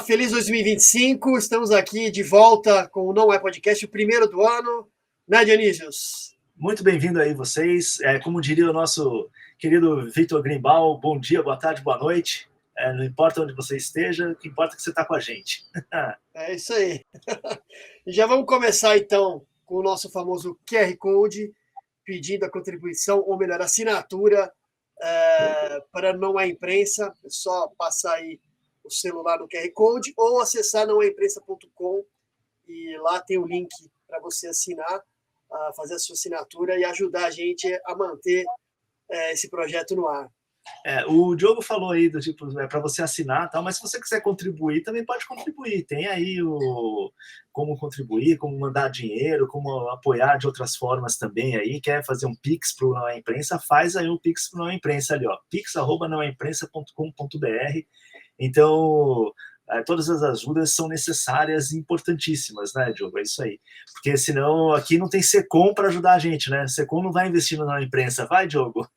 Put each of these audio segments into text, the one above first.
feliz 2025. Estamos aqui de volta com o Não É Podcast, o primeiro do ano, né, Dionísios? Muito bem-vindo aí vocês. Como diria o nosso querido Victor Grimbal, bom dia, boa tarde, boa noite. Não importa onde você esteja, o que importa é que você está com a gente. É isso aí. E já vamos começar, então, com o nosso famoso QR Code, pedindo a contribuição, ou melhor, assinatura para Não É Imprensa. É só passar aí o celular no QR Code ou acessar nãoaimprensa.com e lá tem o link para você assinar, fazer a sua assinatura e ajudar a gente a manter esse projeto no ar. O Diogo falou aí do tipo, para você assinar, tal, mas se você quiser contribuir, também pode contribuir. Tem aí como contribuir, como mandar dinheiro, como apoiar de outras formas também aí. Quer fazer um Pix para o Não É Imprensa? Faz aí um Pix para o Não É Imprensa ali, ó, pix@nãoaimprensa.com.br. Então, todas as ajudas são necessárias e importantíssimas, né, Diogo? É isso aí. Porque senão aqui não tem Secom para ajudar a gente, né? Secom não vai investir na Não É Imprensa. Vai, Diogo?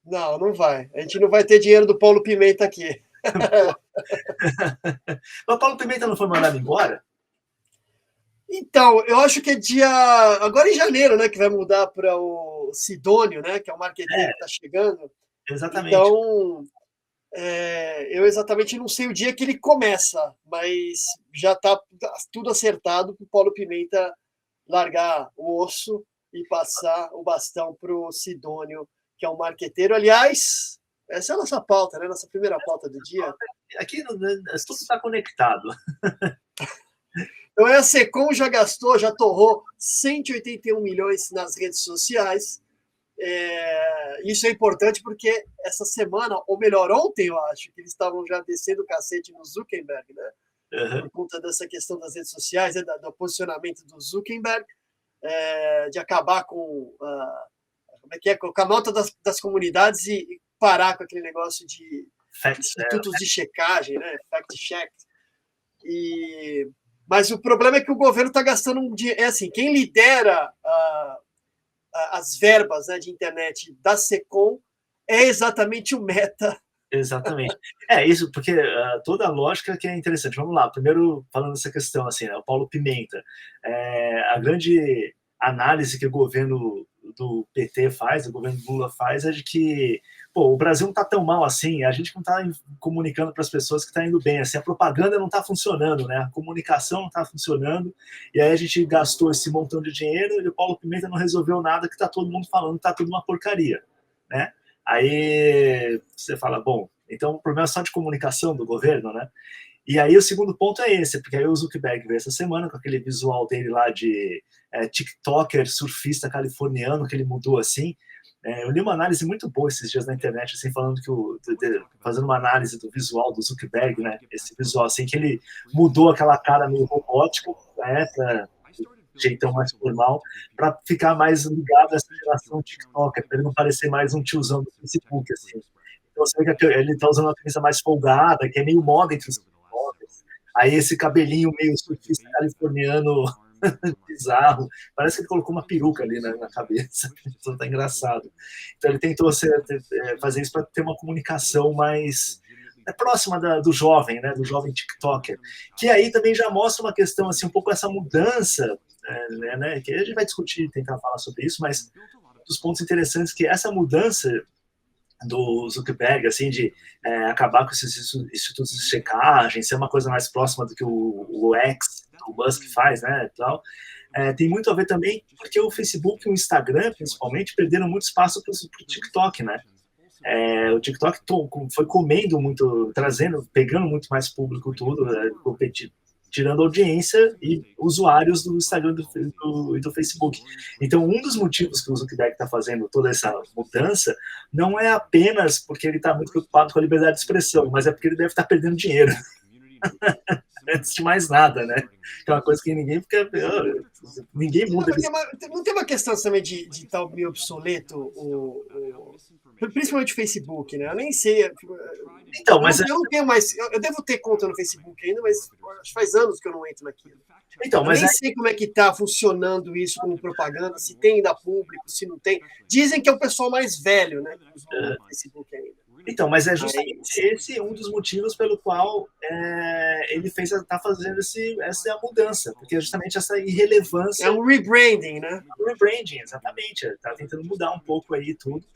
Não vai. A gente não vai ter dinheiro do Paulo Pimenta aqui. O Paulo Pimenta não foi mandado embora? Então, eu acho que é agora em janeiro, né, que vai mudar para o Sidônio, né, que é o marqueteiro que está chegando. Exatamente. Então, eu exatamente não sei o dia que ele começa, mas já está tudo acertado para o Paulo Pimenta largar o osso e passar o bastão para o Sidônio, que é um marqueteiro. Aliás, essa é a nossa pauta, né? Nossa primeira pauta do dia. Aqui tudo está conectado. Então, a Secom já gastou, já torrou 181 milhões nas redes sociais. Isso é importante porque essa semana, ou melhor, ontem eu acho, que eles estavam já descendo o cacete no Zuckerberg, né? Uhum. Por conta dessa questão das redes sociais, do posicionamento do Zuckerberg, de acabar com com a nota das comunidades e parar com aquele negócio de institutos de checagem, né? Fact-check. Mas o problema é que o governo está gastando assim, quem lidera as verbas, né, de internet da Secom é exatamente o Meta. Exatamente. Isso, porque toda a lógica que é interessante. Vamos lá, primeiro falando dessa questão, assim, né, o Paulo Pimenta. A grande análise que o governo do PT faz, o governo Lula faz, é de que o Brasil não está tão mal assim, a gente não está comunicando para as pessoas que está indo bem, assim, a propaganda não está funcionando, né, a comunicação não está funcionando, e aí a gente gastou esse montão de dinheiro e o Paulo Pimenta não resolveu nada, que está todo mundo falando que está tudo uma porcaria, né? Aí você fala, bom, então o problema é só de comunicação do governo, né? E aí o segundo ponto é esse, porque aí o Zuckerberg veio essa semana com aquele visual dele lá de TikToker, surfista californiano, que ele mudou assim. Eu li uma análise muito boa esses dias na internet, assim, falando que fazendo uma análise do visual do Zuckerberg, né? Esse visual assim, que ele mudou aquela cara meio robótica, né? Jeitão mais formal, para ficar mais ligado a essa geração TikToker, para ele não parecer mais um tiozão do Facebook, assim. Então você vê que ele está usando uma camisa mais folgada, que é meio moda entre os TikTokers. Aí esse cabelinho meio surfista californiano bizarro, parece que ele colocou uma peruca ali na cabeça, então tá engraçado. Então ele tentou fazer isso para ter uma comunicação mais próxima do jovem, né, do jovem TikToker, que aí também já mostra uma questão, assim, um pouco essa mudança, né, que a gente vai discutir, tentar falar sobre isso, mas dos pontos interessantes que essa mudança do Zuckerberg, assim, de acabar com esses institutos de checagem, ser uma coisa mais próxima do que o X, o Musk faz, né, tal, tem muito a ver também porque o Facebook e o Instagram, principalmente, perderam muito espaço para o TikTok, né? O TikTok foi comendo muito, pegando muito mais público tudo, tirando audiência e usuários do Instagram e do Facebook. Então, um dos motivos que o Zuckerberg está fazendo toda essa mudança não é apenas porque ele está muito preocupado com a liberdade de expressão, mas é porque ele deve estar perdendo dinheiro. Antes de mais nada, né? Que é uma coisa que ninguém fica. Ninguém muda. Não tem uma questão também de estar meio obsoleto, principalmente o Facebook, né? Eu nem sei. Então, mas eu não tenho mais. Eu devo ter conta no Facebook ainda, mas faz anos que eu não entro naquilo. Então, eu nem sei como é que está funcionando isso como propaganda, se tem ainda público, se não tem. Dizem que é o pessoal mais velho, né? Que usa o Facebook ainda. Então, mas é justamente esse um dos motivos pelo qual ele está fazendo essa mudança, porque é justamente essa irrelevância. É um rebranding, né? Rebranding, exatamente. Está tentando mudar um pouco aí tudo.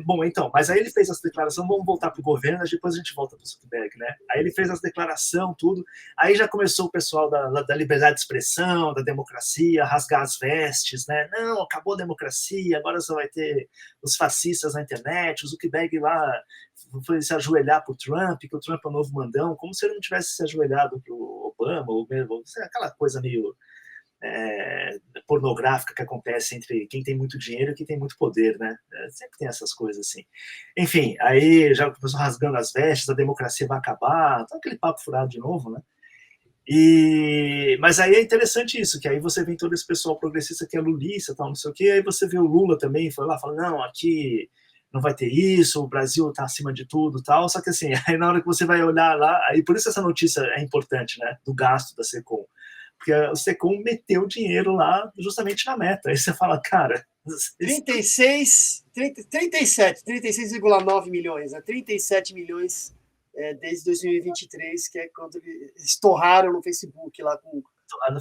Bom, então, mas aí ele fez essa declaração, vamos voltar para o governo, depois a gente volta para o Zuckerberg, né? Aí ele fez essa declaração, tudo, aí já começou o pessoal da liberdade de expressão, da democracia, rasgar as vestes, né? Não, acabou a democracia, agora só vai ter os fascistas na internet, o Zuckerberg lá foi se ajoelhar para o Trump, que o Trump é o novo mandão, como se ele não tivesse se ajoelhado para o Obama, ou mesmo, aquela coisa meio pornográfica que acontece entre quem tem muito dinheiro e quem tem muito poder, né? Sempre tem essas coisas assim. Enfim, aí já começou rasgando as vestes, a democracia vai acabar, então aquele papo furado de novo, né? Mas aí é interessante isso, que aí você vê todo esse pessoal progressista que é lulista, tal, não sei o quê, aí você vê o Lula também, foi lá, fala, não, aqui não vai ter isso, o Brasil está acima de tudo, tal, só que assim, aí na hora que você vai olhar lá, aí por isso essa notícia é importante, né, do gasto da Secom, porque o Secom meteu dinheiro lá justamente na meta. Aí você fala, cara... 36,9 milhões, né? 37 milhões desde 2023, que é quando eles estouraram no Facebook lá com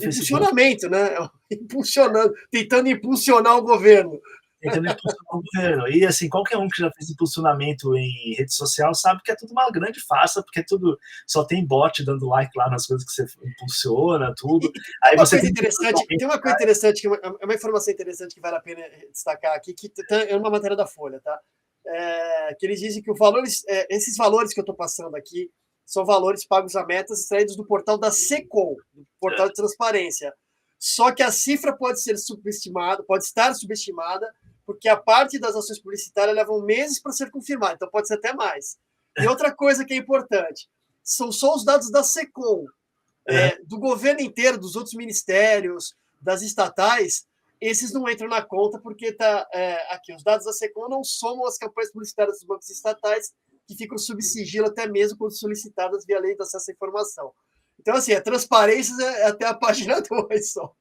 impulsionamento, né? Impulsionando, tentando impulsionar o governo. Tentando impulsionar o governo. E assim, qualquer um que já fez impulsionamento em rede social sabe que é tudo uma grande farsa, porque tudo só tem bot dando like lá nas coisas que você impulsiona, tudo. Aí você tem uma coisa interessante, é uma informação interessante que vale a pena destacar aqui, que é uma matéria da Folha, tá? Que eles dizem que esses valores que eu estou passando aqui são valores pagos a metas extraídos do portal da Secom, do portal de transparência. Só que a cifra pode estar subestimada, porque a parte das ações publicitárias levam meses para ser confirmada, então pode ser até mais. E outra coisa que é importante, são só os dados da Secom. Do governo inteiro, dos outros ministérios, das estatais, esses não entram na conta, porque aqui, os dados da Secom não somam as campanhas publicitárias dos bancos estatais, que ficam sob sigilo até mesmo quando solicitadas via lei de acesso à informação. Então, assim, a transparência é até a página 2 só.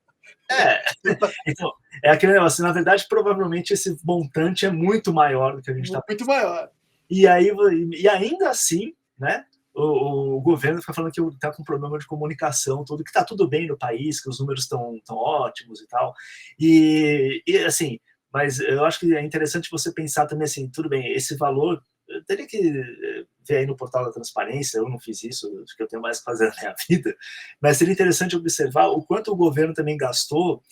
Então, é aquele negócio, na verdade, provavelmente esse montante é muito maior do que a gente está pensando. Muito maior. E ainda assim, né, o governo fica falando que está com problema de comunicação, tudo, que está tudo bem no país, que os números estão ótimos e tal. E assim, mas eu acho que é interessante você pensar também assim, tudo bem, esse valor eu teria que ver aí no portal da transparência, eu não fiz isso, acho que eu tenho mais que fazer na minha vida, mas seria interessante observar o quanto o governo também gastou,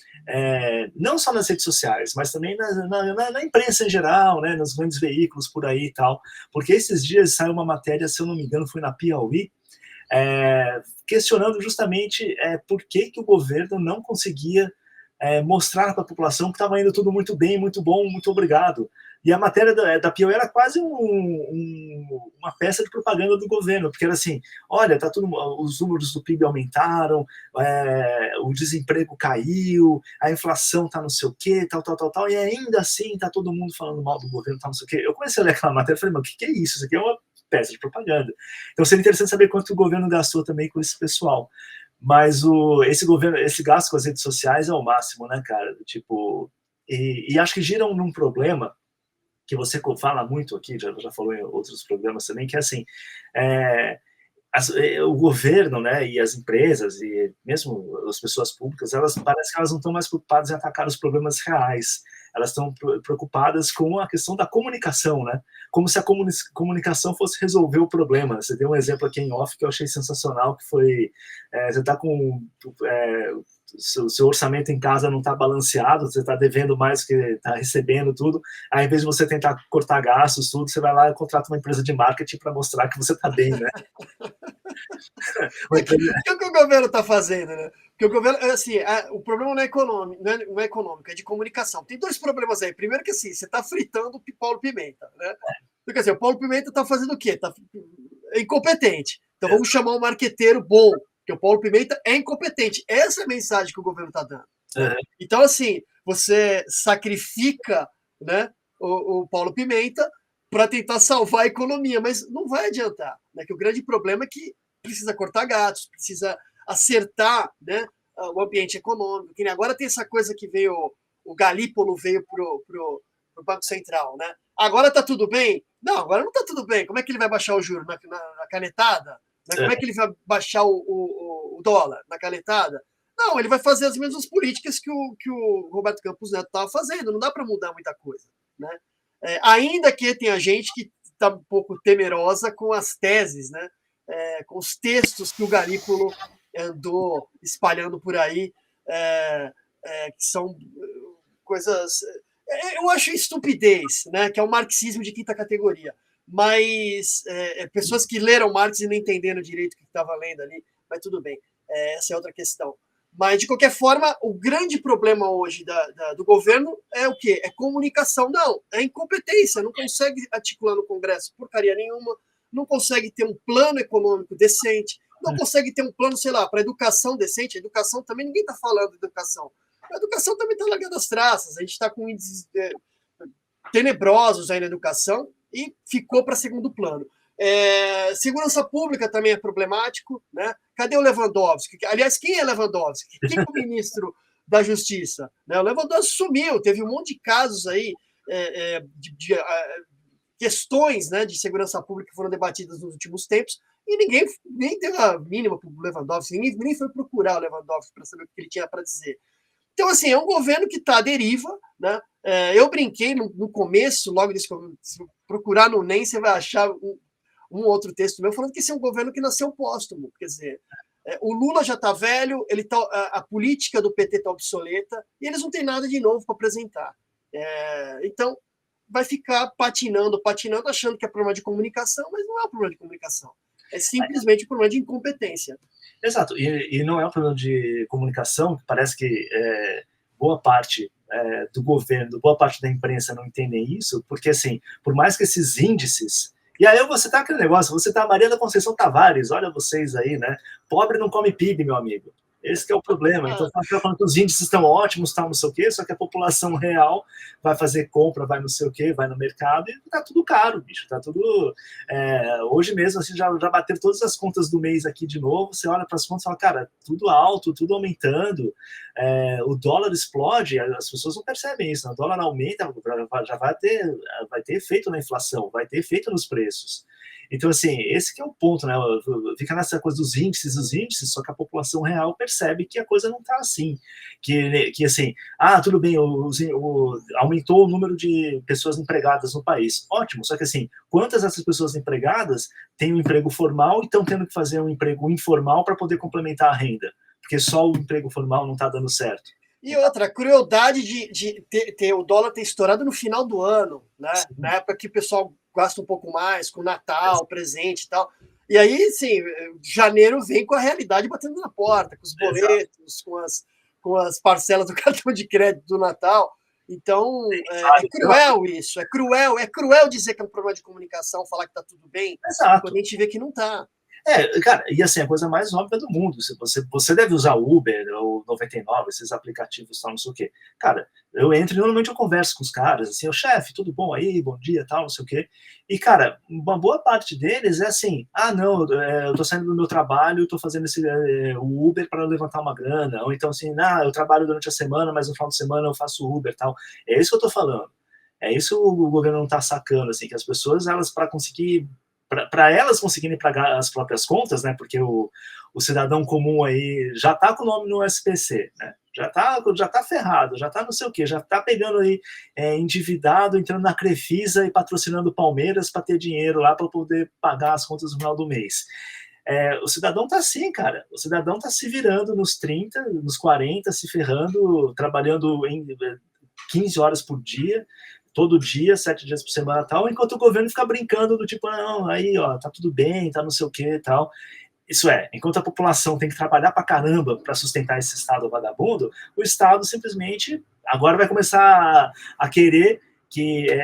não só nas redes sociais, mas também na imprensa em geral, né, nos grandes veículos por aí e tal, porque esses dias saiu uma matéria, se eu não me engano, foi na Piauí, questionando justamente por que o governo não conseguia mostrar para a população que estava indo tudo muito bem, muito bom, muito obrigado. E a matéria da Piauí era quase uma peça de propaganda do governo, porque era assim, olha, tá tudo, os números do PIB aumentaram, o desemprego caiu, a inflação tá não sei o quê, tal, e ainda assim tá todo mundo falando mal do governo, tal, não sei o quê. Eu comecei a ler aquela matéria e falei, mas o que é isso? Isso aqui é uma peça de propaganda. Então seria interessante saber quanto o governo gastou também com esse pessoal. Mas esse gasto com as redes sociais é o máximo, né, cara? Tipo, e acho que giram num problema que você fala muito aqui, já falou em outros programas também, que é assim, o governo, né, e as empresas, e mesmo as pessoas públicas, parece que elas não estão mais preocupadas em atacar os problemas reais, elas estão preocupadas com a questão da comunicação, né, como se a comunicação fosse resolver o problema. Você deu um exemplo aqui em off que eu achei sensacional, que foi, você está com... seu orçamento em casa não está balanceado, você está devendo mais do que está recebendo, tudo, aí, ao invés de você tentar cortar gastos, tudo, você vai lá e contrata uma empresa de marketing para mostrar que você está bem, né? O que o governo está fazendo, né? Porque o governo, assim, o problema não é econômico, é de comunicação. Tem dois problemas aí. Primeiro que, assim, você está fritando o Paulo Pimenta, né? Então, quer dizer, o Paulo Pimenta está fazendo o quê? É incompetente. Então vamos chamar um marqueteiro bom, porque o Paulo Pimenta é incompetente. Essa é a mensagem que o governo está dando. Então, assim, você sacrifica, né, o Paulo Pimenta para tentar salvar a economia, mas não vai adiantar, né? Que o grande problema é que precisa cortar gastos, precisa acertar, né, o ambiente econômico. Que agora tem essa coisa que veio, o Galípolo veio pro Banco Central, né? Agora tá tudo bem? Não, agora não está tudo bem. Como é que ele vai baixar o juro? Na canetada? Né? Como é que ele vai baixar o dólar? Na canetada? Não, ele vai fazer as mesmas políticas que o Roberto Campos Neto estava fazendo. Não dá para mudar muita coisa. Né? Ainda que tenha gente que está um pouco temerosa com as teses, né? Com os textos que o Garípolo andou espalhando por aí, que são coisas... Eu acho estupidez, né? Que é o marxismo de quinta categoria. Mas pessoas que leram Marx e não entenderam direito o que estava lendo ali, mas tudo bem, essa é outra questão. Mas, de qualquer forma, o grande problema hoje do governo é o quê? É comunicação. Não, é incompetência. Não consegue articular no Congresso porcaria nenhuma, não consegue ter um plano econômico decente, não consegue ter um plano, sei lá, para educação decente. A educação também, ninguém está falando de educação. A educação também está largando as traças. A gente está com índices tenebrosos aí na educação e ficou para segundo plano. Segurança pública também é problemático, né? Cadê o Lewandowski? Aliás, quem é Lewandowski? Quem é o ministro da Justiça? Né? O Lewandowski sumiu, teve um monte de casos aí de questões, né, de segurança pública que foram debatidas nos últimos tempos e ninguém nem deu a mínima para o Lewandowski, ninguém nem foi procurar o Lewandowski para saber o que ele tinha para dizer. Então, assim, é um governo que está à deriva, né? Eu brinquei no começo, logo desse começo, se procurar no NEM, você vai achar um outro texto meu falando que esse é um governo que nasceu póstumo. Quer dizer, o Lula já está velho, a política do PT está obsoleta e eles não têm nada de novo para apresentar. Então, vai ficar patinando, achando que é problema de comunicação, mas não é um problema de comunicação. É simplesmente um problema de incompetência. Exato, e não é um problema de comunicação, que parece que boa parte do governo, boa parte da imprensa não entendem isso, porque, assim, por mais que esses índices... E aí você tá aquele negócio, você tá a Maria da Conceição Tavares, olha vocês aí, né? Pobre não come PIB, meu amigo. Esse que é o problema. Então, falando que os índices estão ótimos, tal, não sei o quê, só que a população real vai fazer compra, vai não sei o quê, vai no mercado e tá tudo caro, bicho. Tá tudo... hoje mesmo, assim, já bateram todas as contas do mês aqui de novo, você olha para as contas e fala, cara, tudo alto, tudo aumentando, o dólar explode, as pessoas não percebem isso, né? O dólar aumenta, já vai ter efeito na inflação, vai ter efeito nos preços. Então, assim, esse que é o ponto, né? Fica nessa coisa dos índices, só que a população real percebe que a coisa não está assim. Que assim, tudo bem, aumentou o número de pessoas empregadas no país. Ótimo, só que assim, quantas dessas pessoas empregadas têm um emprego formal e estão tendo que fazer um emprego informal para poder complementar a renda? Porque só o emprego formal não está dando certo. E outra, a crueldade de ter o dólar ter estourado no final do ano, né? Na época que o pessoal gasta um pouco mais, com Natal, presente e tal. E aí, sim, janeiro vem com a realidade batendo na porta, com os boletos, com as parcelas do cartão de crédito do Natal. Então, é cruel isso, é cruel dizer que é um problema de comunicação, falar que está tudo bem, quando a gente vê que não está. Cara, e assim, a coisa mais óbvia do mundo, você deve usar o Uber ou 99, esses aplicativos, tal, não sei o quê. Cara, eu entro e normalmente eu converso com os caras, assim, chefe, tudo bom aí, bom dia, tal, não sei o quê. E, cara, uma boa parte deles é assim, não, eu tô saindo do meu trabalho, tô fazendo o Uber para levantar uma grana, ou então assim, eu trabalho durante a semana, mas no final de semana eu faço Uber, tal. É isso que eu tô falando. É isso que o governo não tá sacando, assim, que as pessoas, elas, para conseguir... para elas conseguirem pagar as próprias contas, né? Porque o cidadão comum aí já está com o nome no SPC, né? Já tá ferrado, já tá não sei o quê, já tá pegando aí endividado, entrando na Crefisa e patrocinando o Palmeiras para ter dinheiro lá para poder pagar as contas no final do mês. O cidadão tá assim, cara. O cidadão tá se virando nos 30, nos 40, se ferrando, trabalhando em 15 horas por dia, todo dia, 7 dias por semana e tal, enquanto o governo fica brincando do tipo, não, aí, ó, tá tudo bem, tá não sei o que e tal. Isso enquanto a população tem que trabalhar pra caramba para sustentar esse Estado vagabundo, o Estado simplesmente agora vai começar a querer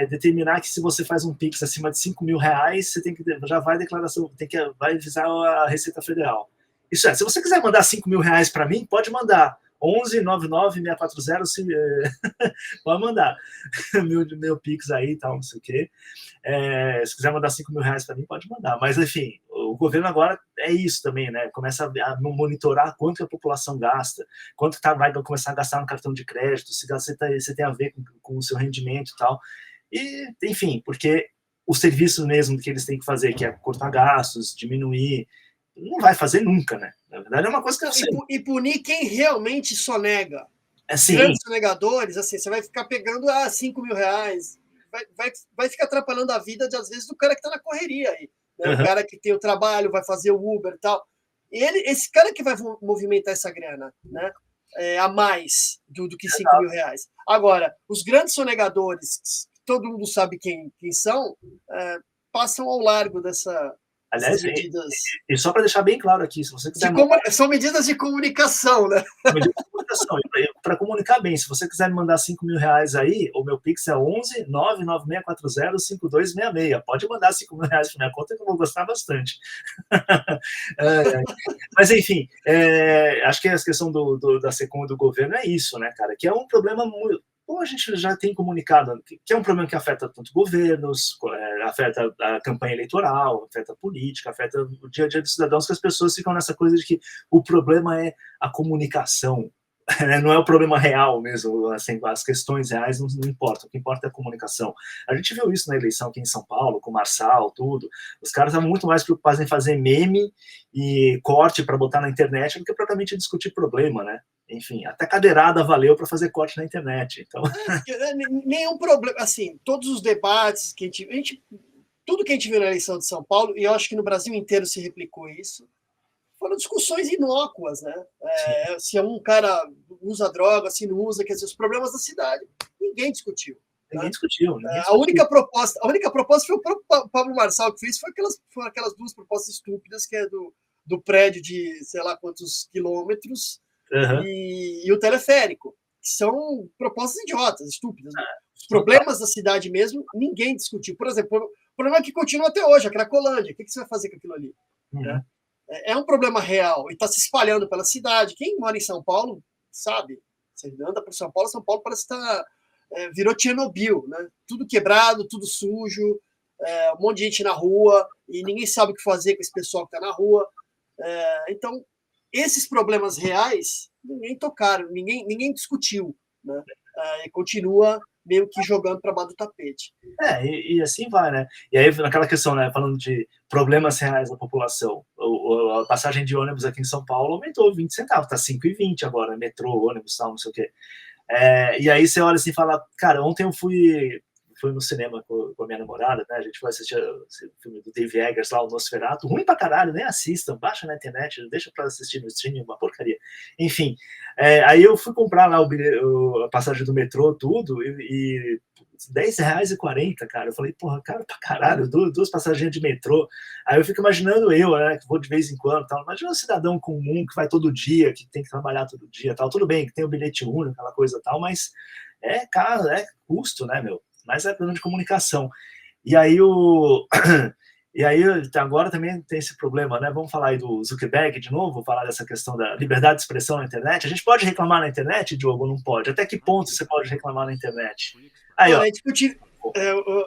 determinar que se você faz um Pix acima de 5 mil reais, você tem que, já vai declaração, vai avisar a Receita Federal. Isso se você quiser mandar 5 mil reais para mim, pode mandar. 11 99 640 pode mandar meu Pix aí e tal, não sei o quê. Se quiser mandar 5 mil reais para mim, pode mandar. Mas, enfim, o governo agora é isso também, né? Começa a monitorar quanto a população gasta, quanto vai começar a gastar no cartão de crédito, se tem a ver com o seu rendimento e tal. E, enfim, porque o serviço mesmo que eles têm que fazer, que é cortar gastos, diminuir, não vai fazer nunca, né? Na verdade, é uma coisa que eu sei. E punir quem realmente sonega. Assim, grandes sonegadores, assim, você vai ficar pegando 5 mil reais, vai ficar atrapalhando a vida, às vezes, do cara que está na correria aí. Né? O cara que tem o trabalho, vai fazer o Uber e tal. E esse cara que vai movimentar essa grana, né? A mais do que 5 mil reais. Agora, os grandes sonegadores, todo mundo sabe quem são, passam ao largo dessas medidas. E só para deixar bem claro aqui, se você quiser... São medidas de comunicação, né? Medidas de comunicação. Para comunicar bem, se você quiser me mandar 5 mil reais aí, o meu Pix é 11 99640 5266. Pode mandar 5 mil reais para minha conta que eu vou gostar bastante. Mas, enfim, acho que a questão da SECOM e do governo é isso, né, cara? Que é um problema muito... Como a gente já tem comunicado, que é um problema que afeta tanto governos, afeta a campanha eleitoral, afeta a política, afeta o dia a dia dos cidadãos, que as pessoas ficam nessa coisa de que o problema é a comunicação, não é o problema real mesmo, assim, as questões reais não importam, o que importa é a comunicação. A gente viu isso na eleição aqui em São Paulo, com o Marçal, tudo, os caras estavam muito mais preocupados em fazer meme e corte para botar na internet do que propriamente discutir problema, né? Enfim, até cadeirada valeu para fazer corte na internet. Então... nenhum problema, assim, todos os debates que tudo que a gente viu na eleição de São Paulo, e eu acho que no Brasil inteiro se replicou isso, foram discussões inócuas, né? Se um cara usa droga, se não usa, quer dizer, os problemas da cidade, ninguém discutiu. Ninguém discutiu. A única proposta foi o próprio Pablo Marçal que fez, foram aquelas duas propostas estúpidas, que é do prédio de sei lá quantos quilômetros, e o teleférico, que são propostas idiotas, estúpidas. Os problemas da cidade mesmo, ninguém discutiu. Por exemplo, o problema que continua até hoje, a Cracolândia. O que você vai fazer com aquilo ali? Né? É um problema real e está se espalhando pela cidade. Quem mora em São Paulo sabe. Você anda por São Paulo parece que virou Chernobyl, né? Tudo quebrado, tudo sujo, um monte de gente na rua e ninguém sabe o que fazer com esse pessoal que está na rua. Então, esses problemas reais, ninguém tocaram, ninguém discutiu, né? E continua meio que jogando para baixo do tapete. E assim vai, né? E aí, naquela questão, né, falando de problemas reais da população, a passagem de ônibus aqui em São Paulo aumentou 20 centavos, tá 5,20 agora, metrô, ônibus, tal, não sei o quê. E aí você olha assim e fala, cara, ontem eu fui no cinema com a minha namorada, né? A gente foi assistir o filme do Dave Eggers lá, o Nosferatu, ruim pra caralho, nem assistam, baixa na internet, deixa pra assistir no streaming, uma porcaria. Enfim, aí eu fui comprar lá a passagem do metrô, tudo, e R$10,40, cara. Eu falei, porra, cara, pra caralho, duas passagens de metrô. Aí eu fico imaginando né, que vou de vez em quando, tal. Imagina um cidadão comum que vai todo dia, que tem que trabalhar todo dia, tal. Tudo bem, que tem o bilhete único, aquela coisa tal, mas caro, custo, né, meu? Mas é problema de comunicação. E aí agora também tem esse problema, né? Vamos falar aí do Zuckerberg de novo, falar dessa questão da liberdade de expressão na internet. A gente pode reclamar na internet, Diogo, ou não pode? Até que ponto você pode reclamar na internet? Aí, ó.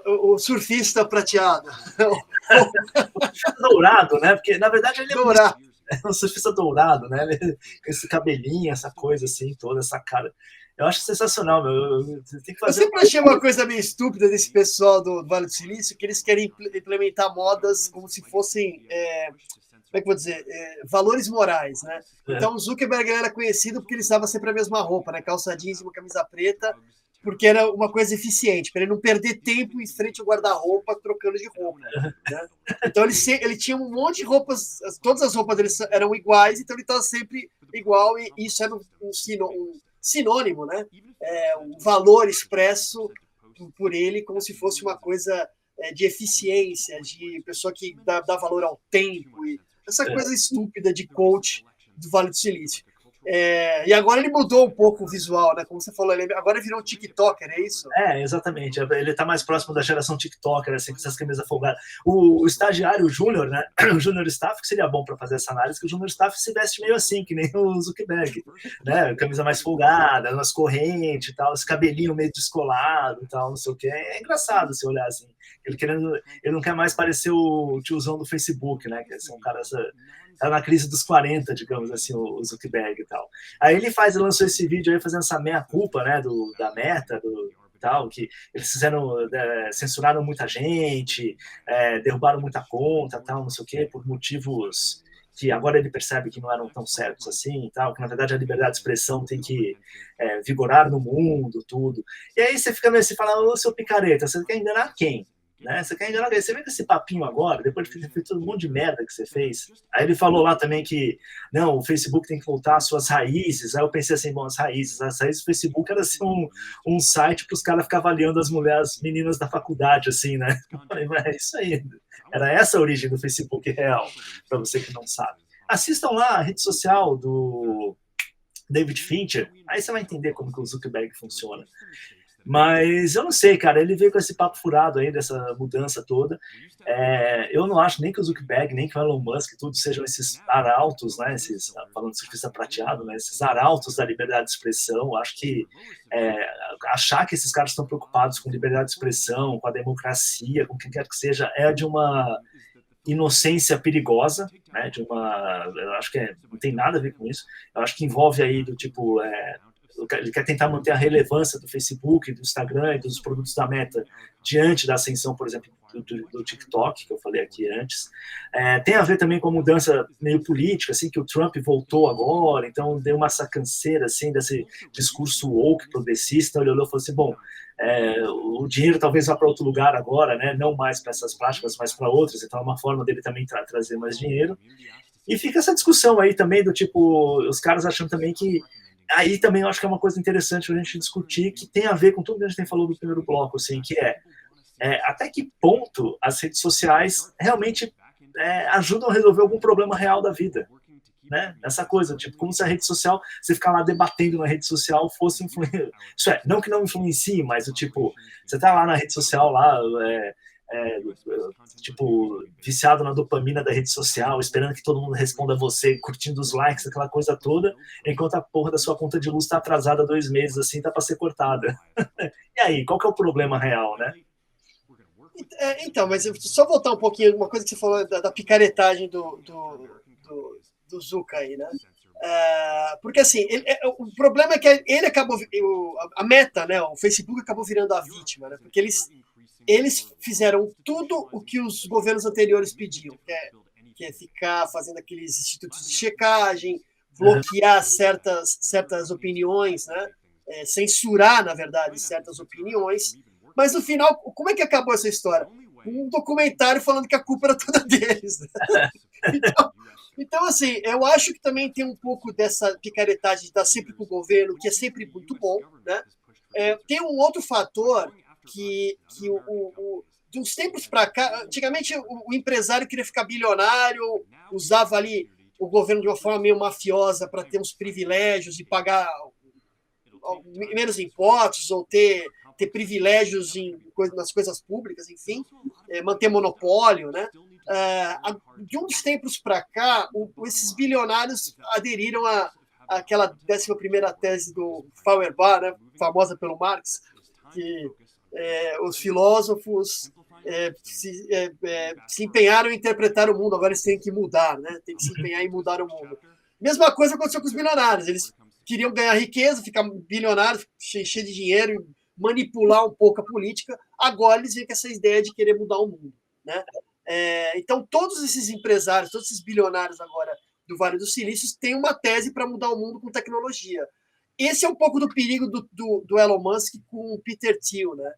O surfista prateado. O surfista dourado, né? Porque, na verdade, ele é um surfista dourado, né? Esse cabelinho, essa coisa assim, toda essa cara. Eu acho sensacional, meu. Tem que fazer... Eu sempre achei uma coisa meio estúpida desse pessoal do Vale do Silício, que eles querem implementar modas como se fossem, como é que eu vou dizer, valores morais, né? Então o Zuckerberg era conhecido porque ele usava sempre a mesma roupa, né? Calça jeans e uma camisa preta, porque era uma coisa eficiente, para ele não perder tempo em frente ao guarda-roupa trocando de roupa. Né? Então ele tinha um monte de roupas, todas as roupas dele eram iguais, então ele estava sempre igual, e isso era um sinônimo, né? Um valor expresso por ele como se fosse uma coisa de eficiência, de pessoa que dá valor ao tempo, e essa coisa estúpida de coach do Vale do Silício. E agora ele mudou um pouco o visual, né? Como você falou, ele agora virou um TikToker, é isso? Exatamente. Ele está mais próximo da geração TikToker, assim, com essas camisas folgadas. O estagiário Júnior, né? O Júnior Staff, que seria bom para fazer essa análise, que o Júnior Staff se veste meio assim, que nem o Zuckerberg, né? Camisa mais folgada, umas correntes e tal, esse cabelinho meio descolado e tal, não sei o que. É engraçado se olhar assim. Ele não quer mais parecer o tiozão do Facebook, né? Que é um cara... Tá na crise dos 40, digamos assim, o Zuckerberg e tal. Aí ele lançou esse vídeo aí fazendo essa meia-culpa, né, da Meta, tal, que eles censuraram muita gente, derrubaram muita conta, tal, não sei o quê, por motivos que agora ele percebe que não eram tão certos assim, tal, que na verdade a liberdade de expressão tem que vigorar no mundo, tudo. E aí você fica meio assim, fala, ô, seu picareta, você quer enganar quem? Né? Você quer enganar quem? Você vem com esse papinho agora, depois de ter feito um monte de merda que você fez. Aí ele falou lá também que, não, o Facebook tem que voltar às suas raízes. Aí eu pensei assim, bom, as raízes do Facebook era ser um site para os caras ficar avaliando as mulheres, as meninas da faculdade, assim, né? Eu falei, mas é isso aí. Era essa a origem do Facebook real, para você que não sabe. Assistam lá a rede social do David Fincher, aí você vai entender como que o Zuckerberg funciona. Mas eu não sei, cara, ele veio com esse papo furado aí, dessa mudança toda. Eu não acho nem que o Zuckerberg, nem que o Elon Musk, tudo sejam esses arautos, né? Esses, falando de surfista prateado, né? Esses arautos da liberdade de expressão. Eu acho que achar que esses caras estão preocupados com liberdade de expressão, com a democracia, com o que quer que seja, é de uma inocência perigosa, né? Eu acho que não tem nada a ver com isso. Eu acho que envolve aí do tipo ele quer tentar manter a relevância do Facebook, do Instagram e dos produtos da Meta diante da ascensão, por exemplo, do TikTok, que eu falei aqui antes. Tem a ver também com a mudança meio política, assim, que o Trump voltou agora, então deu uma sacanceira, assim, desse discurso woke progressista. Ele olhou e falou assim, bom, o dinheiro talvez vá para outro lugar agora, né? Não mais para essas práticas, mas para outras, então é uma forma dele também trazer mais dinheiro. E fica essa discussão aí também do tipo, os caras achando também que aí também eu acho que é uma coisa interessante a gente discutir, que tem a ver com tudo que a gente tem falado no primeiro bloco, assim, que até que ponto as redes sociais realmente ajudam a resolver algum problema real da vida, né? Essa coisa, tipo, como se a rede social, você ficar lá debatendo na rede social fosse influenciar. Isso não que não influencie, mas o tipo, você tá lá na rede social, lá, tipo, viciado na dopamina da rede social, esperando que todo mundo responda a você, curtindo os likes, aquela coisa toda, enquanto a porra da sua conta de luz tá atrasada 2 meses, assim, tá para ser cortada. E aí, qual que é o problema real, né? Então, mas só voltar um pouquinho, uma coisa que você falou da picaretagem do Zuka aí, né? Porque assim, o problema é que ele acabou, a Meta, né? O Facebook acabou virando a vítima, né? Porque eles fizeram tudo o que os governos anteriores pediam, que é ficar fazendo aqueles institutos de checagem, bloquear certas opiniões, né? Censurar, na verdade, certas opiniões. Mas no final, como é que acabou essa história? Um documentário falando que a culpa era toda deles. Né? Então, assim, eu acho que também tem um pouco dessa picaretagem de estar sempre com o governo, que é sempre muito bom. Né? Tem um outro fator que de uns tempos para cá, antigamente o empresário queria ficar bilionário, usava ali o governo de uma forma meio mafiosa para ter uns privilégios e pagar menos impostos ou ter privilégios nas coisas públicas, enfim, manter monopólio, né? De uns tempos para cá, esses bilionários aderiram àquela 11ª tese do Feuerbach, né, famosa pelo Marx, que os filósofos se empenharam em interpretar o mundo, agora eles têm que mudar, né? Tem que se empenhar em mudar o mundo. Mesma coisa aconteceu com os bilionários, eles queriam ganhar riqueza, ficar bilionários, cheio de dinheiro, e manipular um pouco a política. Agora eles vêm com essa ideia de querer mudar o mundo. Né? Então, todos esses empresários, todos esses bilionários agora do Vale do Silício têm uma tese para mudar o mundo com tecnologia. Esse é um pouco do perigo do Elon Musk com o Peter Thiel. Né?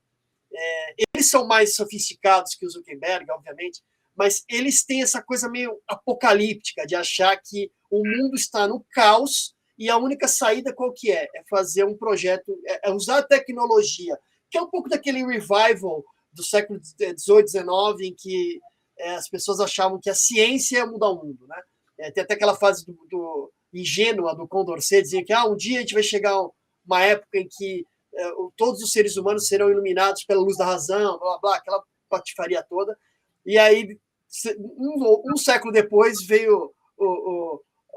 Eles são mais sofisticados que o Zuckerberg, obviamente, mas eles têm essa coisa meio apocalíptica de achar que o mundo está no caos e a única saída qual que é? É fazer um projeto, é usar a tecnologia, que é um pouco daquele revival do século XVIII, XIX, em que as pessoas achavam que a ciência ia mudar o mundo. Né? Tem até aquela fase do ingênua do Condorcet, dizia que um dia a gente vai chegar a uma época em que todos os seres humanos serão iluminados pela luz da razão, blá, blá, blá, aquela patifaria toda. E aí, um século depois, veio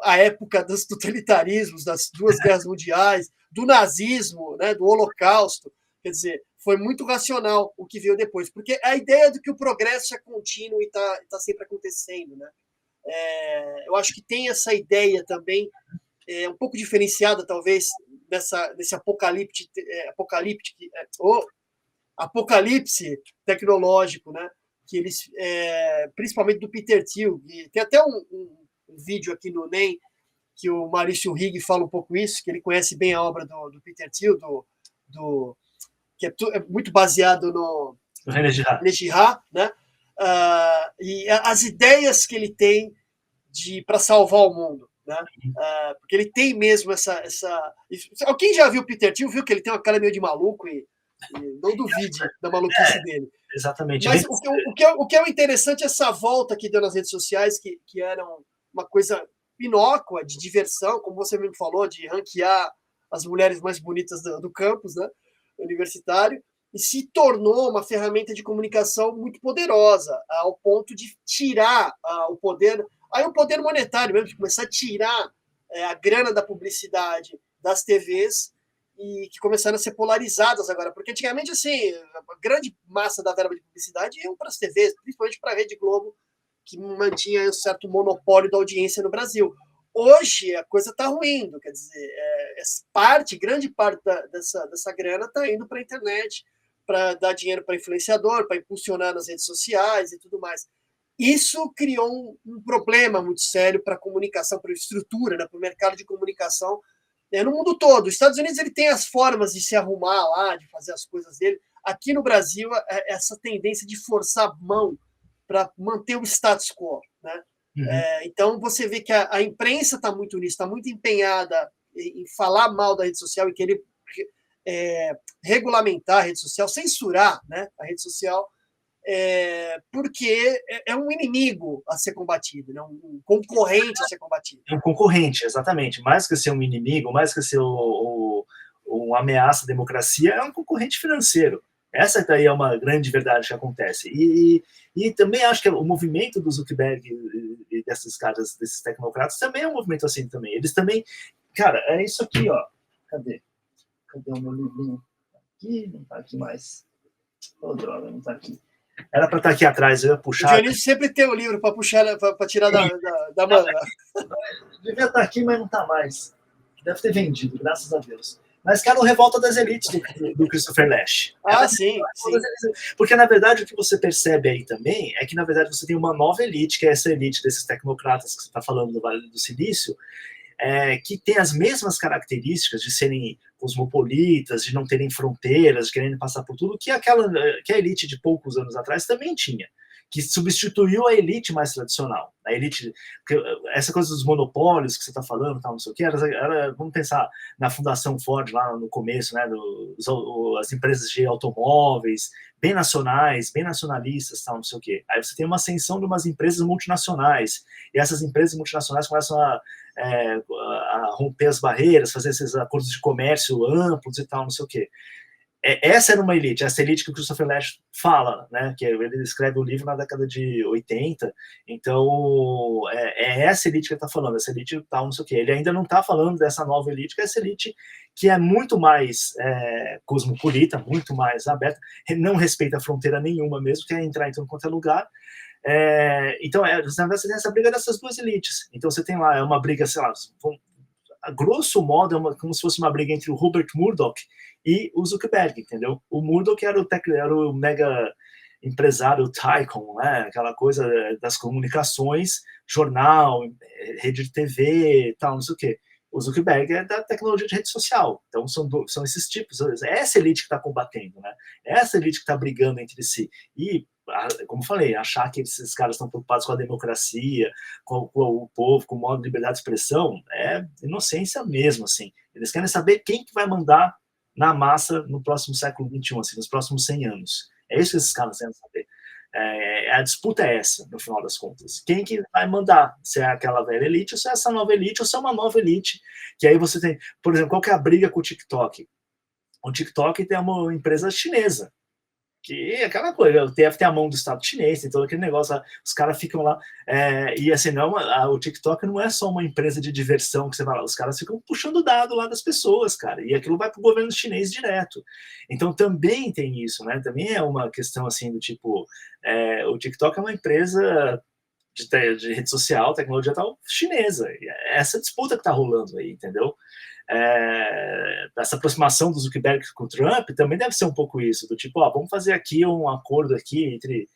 a época dos totalitarismos, das 2 guerras mundiais, do nazismo, né, do Holocausto. Quer dizer, foi muito racional o que veio depois, porque a ideia de que o progresso é contínuo e está sempre acontecendo. Né? Eu acho que tem essa ideia também, um pouco diferenciada, talvez, desse apocalíptico apocalipse tecnológico, né? Que eles, principalmente do Peter Thiel, e tem até um vídeo aqui no NEM que o Maurício Rigg fala um pouco isso, que ele conhece bem a obra do Peter Thiel, que é muito baseado no René Girard. Girard, né? E as ideias que ele tem para salvar o mundo, né? Porque ele tem mesmo essa. Quem já viu o Peter Thiel viu que ele tem uma cara meio de maluco e não duvide da maluquice dele. Exatamente. Mas o que é interessante é essa volta que deu nas redes sociais, que era uma coisa inócua, de diversão, como você mesmo falou, de ranquear as mulheres mais bonitas do campus, né, universitário, e se tornou uma ferramenta de comunicação muito poderosa, ao ponto de tirar o poder, aí o poder monetário mesmo, de começar a tirar a grana da publicidade das TVs, e que começaram a ser polarizadas agora, porque antigamente, assim, a grande massa da verba de publicidade ia para as TVs, principalmente para a Rede Globo, que mantinha um certo monopólio da audiência no Brasil. Hoje a coisa está ruindo, quer dizer, grande parte dessa grana está indo para a internet, para dar dinheiro para influenciador, para impulsionar nas redes sociais e tudo mais. Isso criou um problema muito sério para a comunicação, para a estrutura, né, para o mercado de comunicação no mundo todo. Os Estados Unidos ele tem as formas de se arrumar lá, de fazer as coisas dele. Aqui no Brasil, essa tendência de forçar a mão para manter o status quo, né? Então você vê que a imprensa está muito nisso, está muito empenhada em falar mal da rede social e querer regulamentar a rede social, censurar, né, a rede social, porque é um inimigo a ser combatido, né, um concorrente a ser combatido. É um concorrente, exatamente. Mais que ser um inimigo, mais que ser uma ameaça à democracia, é um concorrente financeiro. Essa daí é uma grande verdade que acontece. E também acho que o movimento do Zuckerberg e desses caras, desses tecnocratas, também é um movimento assim também. Eles também... Cara, é isso aqui, ó. Cadê o meu livrinho? Aqui, não tá aqui mais. Oh, droga, não tá aqui. Era para estar aqui atrás, eu ia puxar. O Dionísio sempre tem o livro para puxar, para tirar da manga. Devia estar aqui, mas não está mais. Deve ter vendido, graças a Deus. Mas, cara, o Revolta das Elites do Christopher Lasch. Sim. Porque, na verdade, o que você percebe aí também é que, na verdade, você tem uma nova elite, que é essa elite desses tecnocratas que você está falando do Vale do Silício, que tem as mesmas características de serem cosmopolitas, de não terem fronteiras, de querendo passar por tudo, que a elite de poucos anos atrás também tinha, que substituiu a elite mais tradicional. A elite, essa coisa dos monopólios que você está falando, tal, não sei o que, vamos pensar na Fundação Ford lá no começo, né, as empresas de automóveis, bem nacionais, bem nacionalistas, tal, não sei o que. Aí você tem uma ascensão de umas empresas multinacionais, e essas empresas multinacionais começam a romper as barreiras, fazer esses acordos de comércio amplos e tal, não sei o quê. Essa era uma elite, essa elite que o Christopher Lasch fala, né, que ele escreve o livro na década de 80, então essa elite que ele está falando, essa elite tal, não sei o quê. Ele ainda não está falando dessa nova elite, que é essa elite que é muito mais cosmopolita, muito mais aberta, não respeita fronteira nenhuma mesmo, quer entrar em tudo quanto é lugar. Então, na verdade, você tem essa briga dessas duas elites. Então, você tem lá, uma briga, sei lá, a grosso modo, como se fosse uma briga entre o Rupert Murdoch e o Zuckerberg, entendeu? O Murdoch era o mega empresário tycoon, né? Aquela coisa das comunicações, jornal, rede de TV, tal, não sei o quê. O Zuckerberg é da tecnologia de rede social. Então, são esses tipos. É essa elite que está combatendo, né? É essa elite que está brigando entre si. E, como falei, achar que esses caras estão preocupados com a democracia, com o povo, com o modo de liberdade de expressão, é inocência mesmo, assim. Eles querem saber quem que vai mandar na massa no próximo século XXI, assim, nos próximos 100 anos. É isso que esses caras querem saber. A disputa é essa, no final das contas. Quem que vai mandar? Se é aquela velha elite, ou se é essa nova elite, ou se é uma nova elite, que aí você tem, por exemplo, qual que é a briga com o TikTok? O TikTok tem uma empresa chinesa, que é aquela coisa, o TF tem a mão do Estado chinês, tem todo aquele negócio, os caras ficam lá, e assim, não, o TikTok não é só uma empresa de diversão que você vai lá, os caras ficam puxando dado lá das pessoas, cara, e aquilo vai pro governo chinês direto. Então também tem isso, né, também é uma questão assim do tipo, o TikTok é uma empresa de rede social, tecnologia tal, chinesa, e é essa disputa que tá rolando aí, entendeu? dessa aproximação do Zuckerberg com o Trump também deve ser um pouco isso, do tipo, vamos fazer aqui um acordo aqui entre...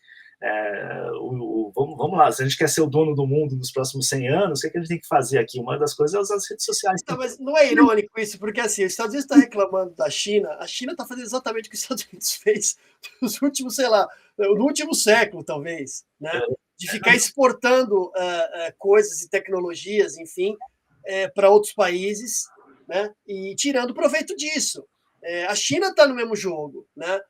vamos lá, se a gente quer ser o dono do mundo nos próximos 100 anos, o que a gente tem que fazer aqui? Uma das coisas é usar as redes sociais. Não, mas não é irônico isso, porque assim, os Estados Unidos está reclamando da China, a China está fazendo exatamente o que os Estados Unidos fez nos últimos, sei lá, no último século, talvez, né? De ficar exportando coisas e tecnologias, enfim, para outros países, né? E tirando proveito disso. A China está no mesmo jogo, né?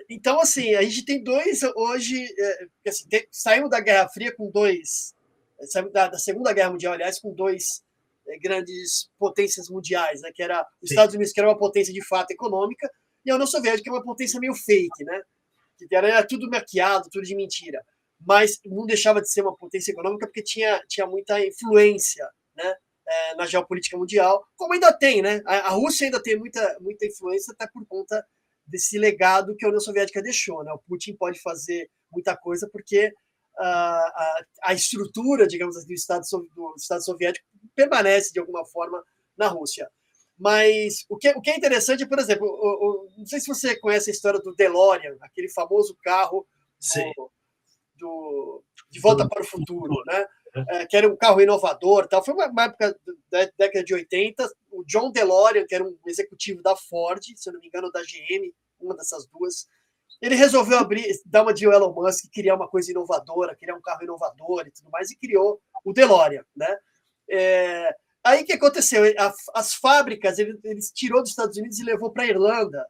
Então, assim, a gente tem dois hoje, assim, saímos da Guerra Fria com dois, saímos da Segunda Guerra Mundial, aliás, com dois grandes potências mundiais, né? Que era os Estados Unidos, que era uma potência de fato econômica, e a União Soviética, que é uma potência meio fake, né? Que era tudo maquiado, tudo de mentira, mas não deixava de ser uma potência econômica porque tinha muita influência, né? Na geopolítica mundial, como ainda tem, né? A Rússia ainda tem muita influência, até por conta desse legado que a União Soviética deixou, né? O Putin pode fazer muita coisa porque a estrutura, digamos assim, do Estado Soviético permanece de alguma forma na Rússia. Mas o que é interessante, por exemplo, não sei se você conhece a história do DeLorean, aquele famoso carro de Volta para o Futuro, né? Que era um carro inovador, tal. Foi uma época da década de 80. O John DeLorean, que era um executivo da Ford, se eu não me engano, da GM, uma dessas duas, ele resolveu dar uma de Elon Musk, criar uma coisa inovadora, criar um carro inovador e tudo mais, e criou o DeLorean, né? Aí o que aconteceu? As fábricas ele tirou dos Estados Unidos e levou para a Irlanda.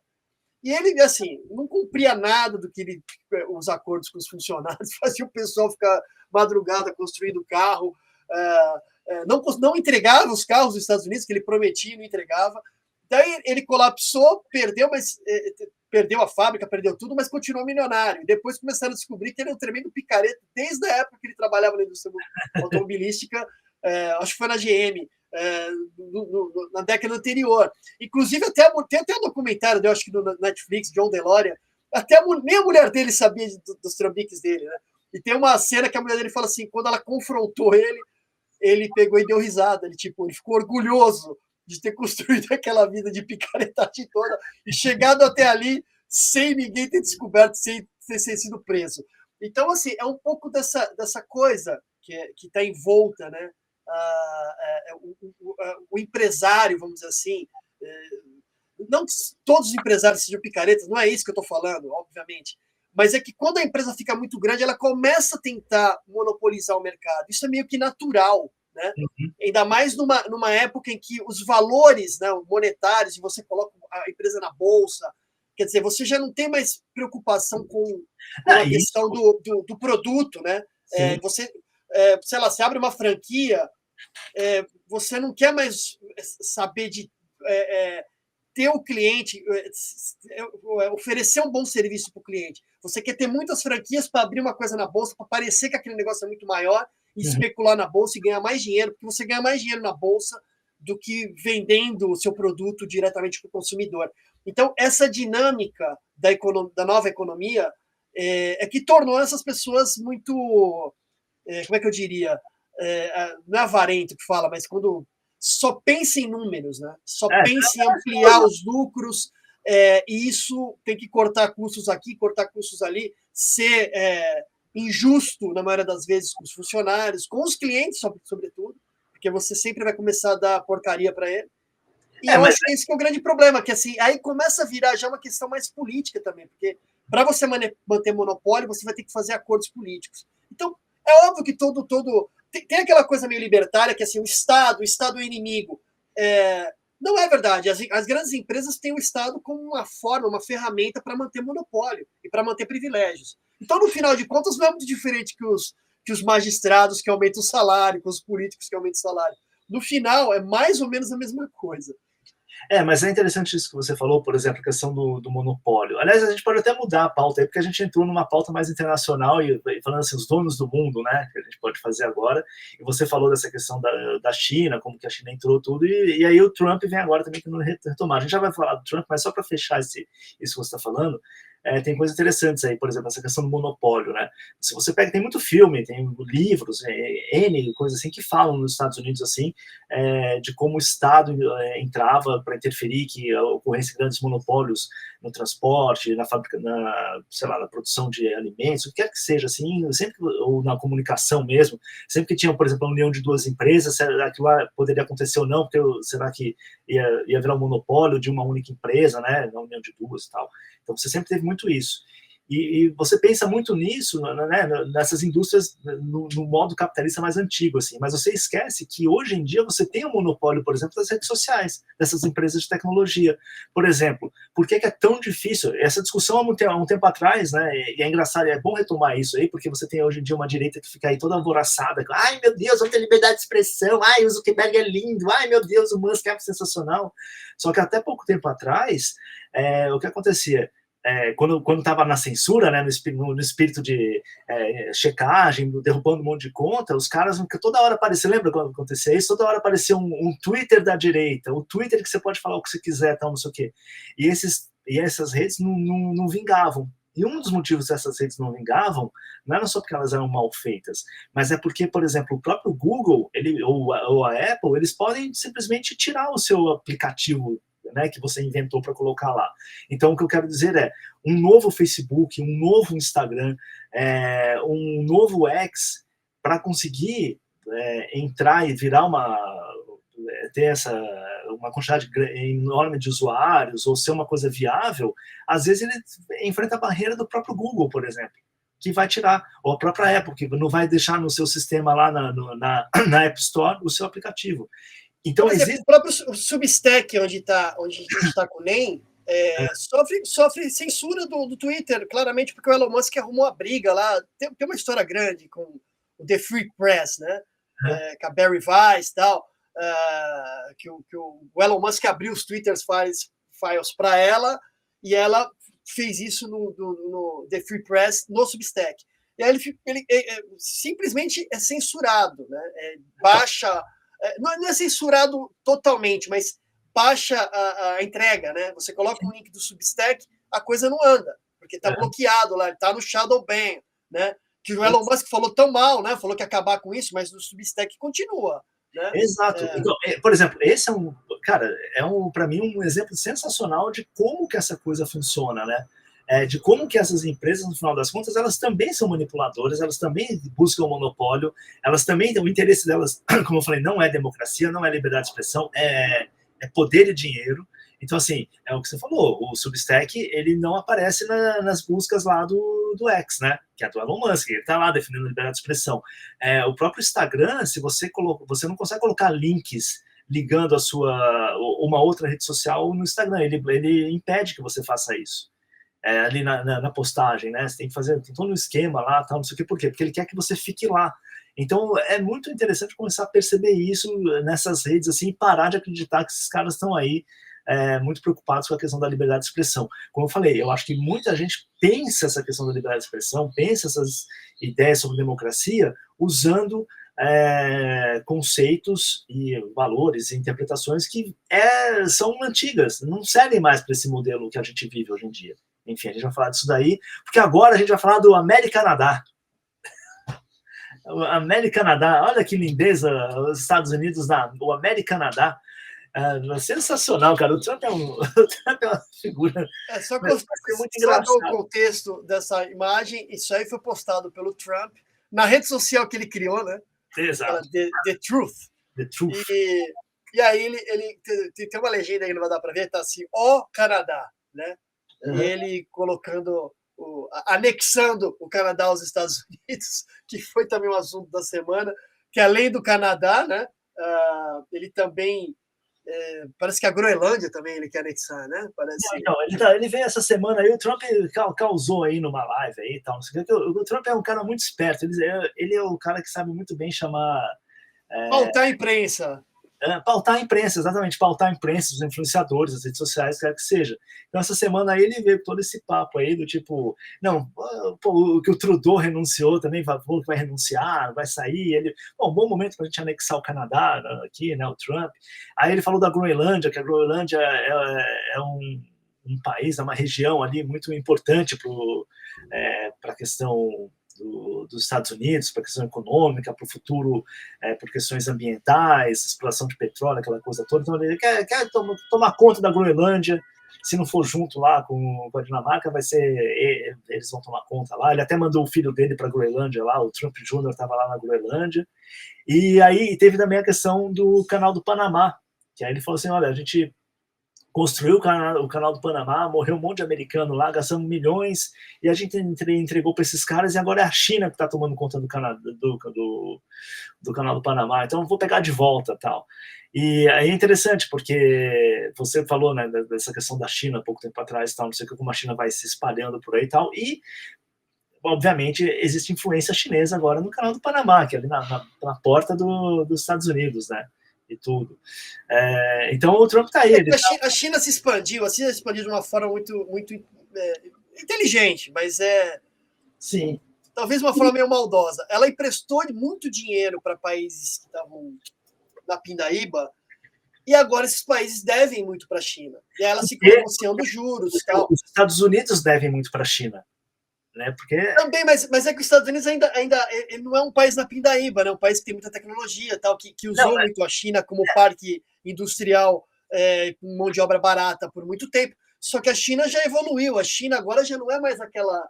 E ele, assim, não cumpria nada do que os acordos com os funcionários, fazia o pessoal ficar madrugada construindo carro, não entregava os carros dos Estados Unidos, que ele prometia e não entregava. Daí ele colapsou, perdeu a fábrica, perdeu tudo, mas continuou milionário. E depois começaram a descobrir que ele é um tremendo picareta, desde a época que ele trabalhava na indústria automobilística, acho que foi na GM, na década anterior. Inclusive, tem até um documentário, eu acho que no Netflix, John DeLorean, nem a mulher dele sabia dos trambiques dele, né? E tem uma cena que a mulher dele fala assim, quando ela confrontou ele pegou e deu risada, ele ficou orgulhoso de ter construído aquela vida de picaretagem toda e chegado até ali sem ninguém ter descoberto, sem ter sido preso. Então, assim, é um pouco dessa coisa que está envolta, né? O empresário, vamos dizer assim, não todos os empresários sejam picaretas, não é isso que eu estou falando, obviamente, mas é que quando a empresa fica muito grande, ela começa a tentar monopolizar o mercado. Isso é meio que natural, né? Ainda mais numa época em que os valores, né, monetários, e você coloca a empresa na bolsa, quer dizer, você já não tem mais preocupação com a questão do produto, né? Você, sei lá, você abre uma franquia, você não quer mais saber de ter o cliente, oferecer um bom serviço para o cliente. Você quer ter muitas franquias para abrir uma coisa na bolsa, para parecer que aquele negócio é muito maior, e especular na bolsa e ganhar mais dinheiro, porque você ganha mais dinheiro na bolsa do que vendendo o seu produto diretamente para o consumidor. Então, essa dinâmica da nova economia é que tornou essas pessoas muito, como é que eu diria, não é avarento que fala, mas quando só pensa em números, né? Só pensa em ampliar os lucros, e isso tem que cortar custos aqui, cortar custos ali, ser injusto, na maioria das vezes, com os funcionários, com os clientes, sobretudo, porque você sempre vai começar a dar porcaria para ele. E eu acho que esse que é o grande problema, que assim, aí começa a virar já uma questão mais política também, porque para você manter monopólio, você vai ter que fazer acordos políticos. Então, é óbvio que tem aquela coisa meio libertária, que assim, o Estado é inimigo. Não é verdade. As grandes empresas têm o Estado como uma forma, uma ferramenta para manter monopólio e para manter privilégios. Então, no final de contas, não é muito diferente que os magistrados que aumentam o salário, que os políticos que aumentam o salário. No final, é mais ou menos a mesma coisa. Mas é interessante isso que você falou, por exemplo, a questão do monopólio. Aliás, a gente pode até mudar a pauta aí, porque a gente entrou numa pauta mais internacional e falando assim, os donos do mundo, né, que a gente pode fazer agora. E você falou dessa questão da China, como que a China entrou tudo, e aí o Trump vem agora também que não retomar. A gente já vai falar do Trump, mas só para fechar isso que você está falando, tem coisas interessantes aí, por exemplo, essa questão do monopólio, né? Se você pega, tem muito filme, tem livros, N coisas assim que falam nos Estados Unidos assim, de como o Estado entrava para interferir, que ocorresse grandes monopólios no transporte, na fábrica, sei lá, na produção de alimentos, o que quer que seja, assim, sempre, ou na comunicação mesmo, sempre que tinha, por exemplo, a união de duas empresas, aquilo lá poderia acontecer ou não, porque será que ia virar um monopólio de uma única empresa, né, na união de duas e tal. Então você sempre teve muito isso. E você pensa muito nisso, né, nessas indústrias, no modo capitalista mais antigo, assim, mas você esquece que hoje em dia você tem um monopólio, por exemplo, das redes sociais, dessas empresas de tecnologia. Por exemplo, por que é tão difícil? Essa discussão há um tempo atrás, né, e é engraçado, é bom retomar isso aí, porque você tem hoje em dia uma direita que fica aí toda alvoroçada, ai meu Deus, vamos ter liberdade de expressão, ai o Zuckerberg é lindo, ai meu Deus, o Musk é sensacional. Só que até pouco tempo atrás, o que acontecia? Quando estava na censura, né, no espírito de checagem, derrubando um monte de conta, os caras, toda hora aparecia, lembra quando acontecia isso? Toda hora aparecia um Twitter da direita, o Twitter que você pode falar o que você quiser, tal, não sei o quê. E essas redes não vingavam. E um dos motivos dessas redes não vingavam não era só porque elas eram mal feitas, mas é porque, por exemplo, o próprio Google ou a Apple, eles podem simplesmente tirar o seu aplicativo, né, que você inventou para colocar lá. Então, o que eu quero dizer é um novo Facebook, um novo Instagram, um novo X, para conseguir entrar e virar ter uma quantidade enorme de usuários ou ser uma coisa viável, às vezes ele enfrenta a barreira do próprio Google, por exemplo, que vai tirar, ou a própria Apple, que não vai deixar no seu sistema lá na App Store o seu aplicativo. Então, existe... O próprio Substack, onde a gente está com o NEM, sofre censura do Twitter, claramente, porque o Elon Musk arrumou a briga lá. Tem uma história grande com o The Free Press, né? Com a Barry Weiss e tal, que o Elon Musk abriu os Twitter files para ela, e ela fez isso no The Free Press, no Substack. E aí ele simplesmente é censurado, né? Baixa... Não é censurado totalmente, mas baixa a entrega, né? Você coloca um link do Substack, a coisa não anda, porque está bloqueado lá, está no shadow ban, né? Que o Elon Musk falou tão mal, né? Falou que ia acabar com isso, mas no Substack continua, né? Exato. Então, por exemplo, esse para mim um exemplo sensacional de como que essa coisa funciona, né? De como que essas empresas, no final das contas, elas também são manipuladoras, elas também buscam monopólio, elas também, o interesse delas, como eu falei, não é democracia, não é liberdade de expressão, é poder e dinheiro. Então, assim, é o que você falou, o Substack, ele não aparece nas buscas lá do X, né? Que é do Elon Musk, ele tá lá defendendo a liberdade de expressão. O próprio Instagram, se você não consegue colocar links ligando uma outra rede social no Instagram, ele impede que você faça isso. Ali na postagem, né? Você tem que fazer todo um esquema lá, tal, não sei o quê. Por quê? Porque ele quer que você fique lá. Então, é muito interessante começar a perceber isso nessas redes, assim, e parar de acreditar que esses caras estão aí muito preocupados com a questão da liberdade de expressão. Como eu falei, eu acho que muita gente pensa essa questão da liberdade de expressão, pensa essas ideias sobre democracia usando conceitos e valores e interpretações que são antigas, não servem mais para esse modelo que a gente vive hoje em dia. Enfim, a gente vai falar disso daí, porque agora a gente vai falar do América-Canadá. O América-Canadá, olha que lindeza, os Estados Unidos, o América-Canadá. Sensacional, cara. O Trump é uma figura. Só o contexto dessa imagem, isso aí foi postado pelo Trump na rede social que ele criou, né? Exato. The Truth. The Truth. E aí ele tem uma legenda aí que não vai dar para ver, tá assim, ó Canadá, né? E ele colocando, anexando o Canadá aos Estados Unidos, que foi também um assunto da semana, que além do Canadá, né, ele também, parece que a Groenlândia também ele quer anexar, né? Parece... Não, ele veio essa semana aí, o Trump causou aí numa live aí e tal, não sei o que. O Trump é um cara muito esperto, ele é o cara que sabe muito bem chamar... Pautar a imprensa. Pautar a imprensa, exatamente, pautar a imprensa, os influenciadores, as redes sociais, quer que seja. Então, essa semana aí ele veio com todo esse papo aí do tipo, não, pô, que o Trudeau renunciou também, falou que vai renunciar, vai sair. Bom momento para a gente anexar o Canadá aqui, né, o Trump. Aí ele falou da Groenlândia, que a Groenlândia é um um país, é uma região ali muito importante para a questão dos Estados Unidos, para a questão econômica, para o futuro, por questões ambientais, exploração de petróleo, aquela coisa toda. Então, ele quer tomar conta da Groenlândia. Se não for junto lá com a Dinamarca, eles vão tomar conta lá. Ele até mandou o filho dele para a Groenlândia lá, o Trump Jr. estava lá na Groenlândia. E aí teve também a questão do Canal do Panamá, que aí ele falou assim, olha, a gente construiu o canal do Panamá, morreu um monte de americano lá, gastamos milhões, e a gente entregou para esses caras, e agora é a China que está tomando conta do canal do Panamá, então eu vou pegar de volta, tal. E aí é interessante, porque você falou, né, dessa questão da China, há pouco tempo atrás, tal, não sei como a China vai se espalhando por aí e tal, e obviamente existe influência chinesa agora no canal do Panamá, que é ali na porta dos Estados Unidos, né? E tudo. Então o Trump está aí. A China se expandiu de uma forma muito inteligente, mas sim, talvez uma forma meio maldosa. Ela emprestou muito dinheiro para países que estavam na pindaíba, e agora esses países devem muito para a China. E aí elas ficam negociando juros. Tal. Os Estados Unidos devem muito para a China. Né? Porque... Também, mas é que os Estados Unidos ainda ele não é um país na pindaíba, né? Um país que tem muita tecnologia, tal, que usou muito a China como parque industrial com mão de obra barata por muito tempo. Só que a China já evoluiu. A China agora já não é mais aquela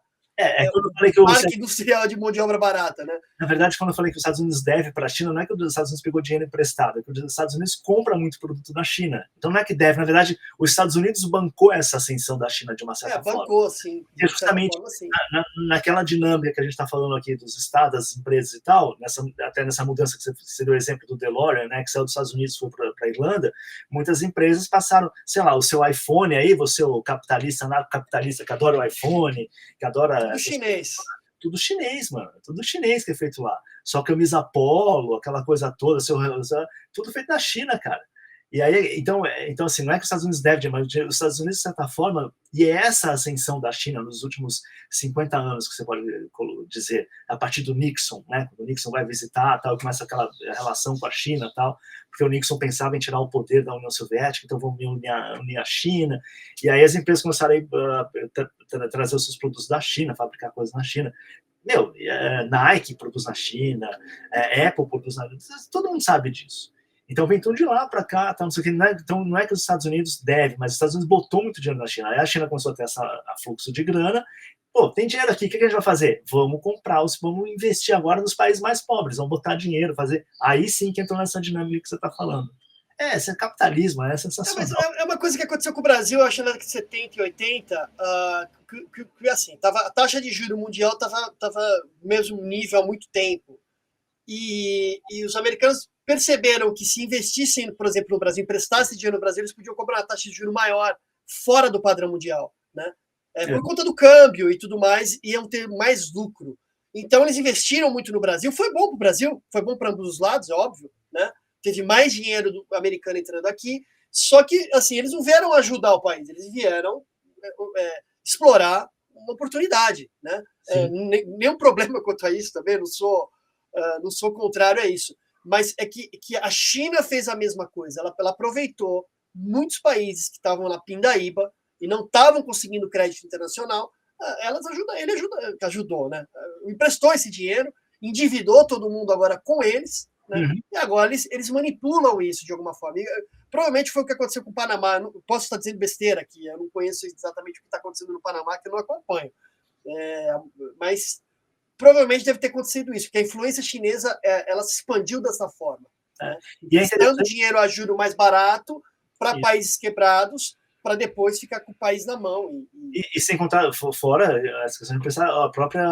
quando eu falei que parque industrial de mão de obra barata, né? Na verdade, quando eu falei que os Estados Unidos deve para a China, não é que os Estados Unidos pegou dinheiro emprestado, é que os Estados Unidos compra muito produto da China. Então não é que deve, na verdade, os Estados Unidos bancou essa ascensão da China de uma certa forma. Bancou, sim. E justamente naquela dinâmica que a gente está falando aqui dos estados, das empresas e tal, até nessa mudança que você deu o exemplo do DeLorean, né, que saiu dos Estados Unidos e foi para a Irlanda, muitas empresas passaram, sei lá, o seu iPhone aí, você o capitalista, que adora o iPhone, que adora... Tudo chinês. Tudo chinês, mano. Tudo chinês que é feito lá. Só camisa polo, aquela coisa toda, tudo feito na China, cara. E aí, então assim, não é que os Estados Unidos devem, mas os Estados Unidos, de certa forma, e é essa ascensão da China nos últimos 50 anos, que você pode dizer, a partir do Nixon, né? Quando o Nixon vai visitar, tal, começa aquela relação com a China, tal, porque o Nixon pensava em tirar o poder da União Soviética, então vamos unir a China, e aí as empresas começaram a trazer os seus produtos da China, fabricar coisas na China. Nike produz na China, Apple produz na China, todo mundo sabe disso. Então vem tudo de lá para cá, tá, não sei o que. Então não é que os Estados Unidos devem, mas os Estados Unidos botou muito dinheiro na China. Aí a China começou a ter fluxo de grana. Pô, tem dinheiro aqui, o que a gente vai fazer? Vamos vamos investir agora nos países mais pobres, vamos botar dinheiro, fazer. Aí sim que entrou nessa dinâmica que você está falando. Isso é capitalismo, é sensacional. É uma coisa que aconteceu com o Brasil, acho que em 70 e 80, que assim, a taxa de juros mundial estava no mesmo nível há muito tempo. E os americanos perceberam que se investissem, por exemplo, no Brasil, emprestassem dinheiro no Brasil, eles podiam cobrar uma taxa de juros maior, fora do padrão mundial, né? Por conta do câmbio e tudo mais, iam ter mais lucro. Então, eles investiram muito no Brasil. Foi bom para o Brasil, foi bom para ambos os lados, é óbvio, né? Teve mais dinheiro do americano entrando aqui, só que, assim, eles não vieram ajudar o país, eles vieram explorar uma oportunidade, né? Nenhum problema quanto a isso também, não sou contrário a isso. Mas é que a China fez a mesma coisa. Ela aproveitou muitos países que estavam na pindaíba e não estavam conseguindo crédito internacional. Ele ajudou, né? Emprestou esse dinheiro, endividou todo mundo agora com eles, né? Uhum. E agora eles manipulam isso de alguma forma. E, provavelmente foi o que aconteceu com o Panamá. Eu posso estar dizendo besteira aqui, eu não conheço exatamente o que está acontecendo no Panamá, que eu não acompanho. Mas provavelmente deve ter acontecido isso, porque a influência chinesa ela se expandiu dessa forma, né? Dando dinheiro a juro mais barato para países quebrados, para depois ficar com o país na mão. E sem contar, fora essa questão de pensar, a própria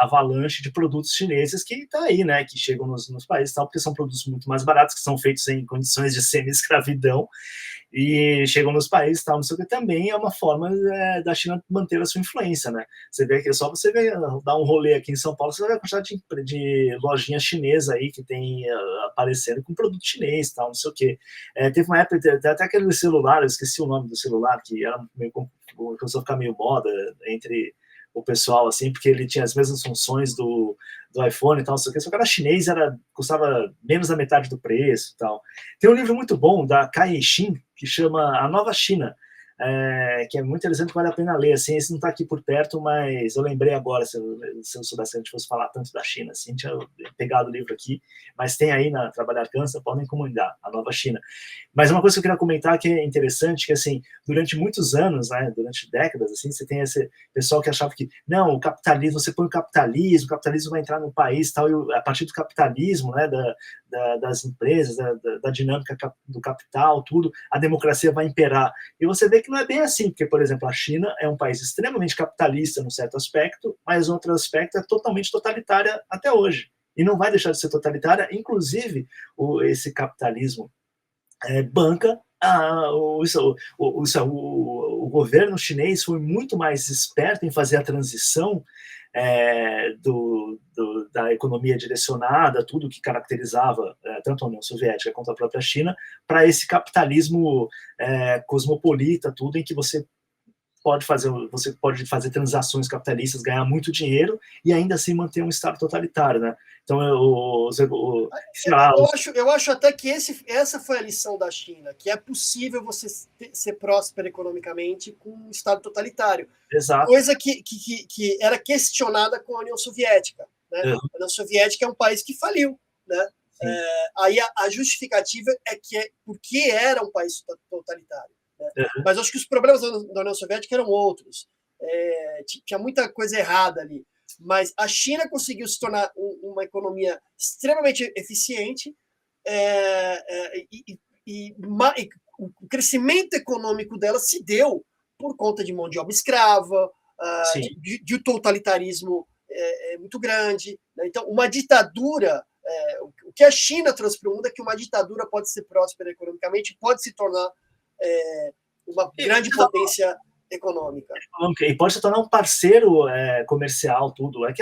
avalanche de produtos chineses que está aí, né, que chegam nos países, tal, porque são produtos muito mais baratos, que são feitos em condições de semi-escravidão, e chegam nos países, tal, não sei o que, também é uma forma da China manter a sua influência, né? Você vê que só você dar um rolê aqui em São Paulo, você vai ver a quantidade de lojinha chinesa aí que tem aparecendo com produto chinês, tal, não sei o que. Teve uma época, até aquele celular, eu esqueci o nome do celular, que era meio, começou a ficar meio moda entre o pessoal, assim, porque ele tinha as mesmas funções do iPhone e tal, só que era chinês, custava menos da metade do preço e tal. Tem um livro muito bom da Kai Xin, que chama A Nova China, que é muito interessante, que vale a pena ler. Assim, esse não está aqui por perto, mas eu lembrei agora, se eu soubesse que a gente fosse falar tanto da China, assim, tinha pegado o livro aqui, mas tem aí na Trabalhar Cansa, podem encomendar, A Nova China. Mas uma coisa que eu queria comentar que é interessante, que assim, durante muitos anos, né, durante décadas, assim, você tem esse pessoal que achava que, não, o capitalismo, você põe o capitalismo vai entrar no país, tal, e a partir do capitalismo, né, das empresas, da dinâmica do capital, tudo, a democracia vai imperar. E você vê que não é bem assim, porque, por exemplo, a China é um país extremamente capitalista num certo aspecto, mas no outro aspecto é totalmente totalitária até hoje. E não vai deixar de ser totalitária, inclusive esse capitalismo banca o governo chinês foi muito mais esperto em fazer a transição da economia direcionada, tudo que caracterizava tanto a União Soviética quanto a própria China, para esse capitalismo cosmopolita, tudo em que você pode fazer transações capitalistas, ganhar muito dinheiro e ainda assim manter um Estado totalitário, né? Então, eu acho até que essa foi a lição da China, que é possível você ser próspero economicamente com um Estado totalitário. Exato. Coisa que era questionada com a União Soviética. Né? A União Soviética é um país que faliu. Né? Aí a justificativa é que porque era um país totalitário. Né? Mas acho que os problemas da União Soviética eram outros. Tinha muita coisa errada ali. Mas a China conseguiu se tornar uma economia extremamente eficiente e o crescimento econômico dela se deu por conta de mão de obra escrava, de totalitarismo muito grande. Né? Então, uma ditadura, o que a China trouxe para o mundo é que uma ditadura pode ser próspera economicamente, pode se tornar uma grande potência econômica. E pode se tornar um parceiro comercial, tudo. É que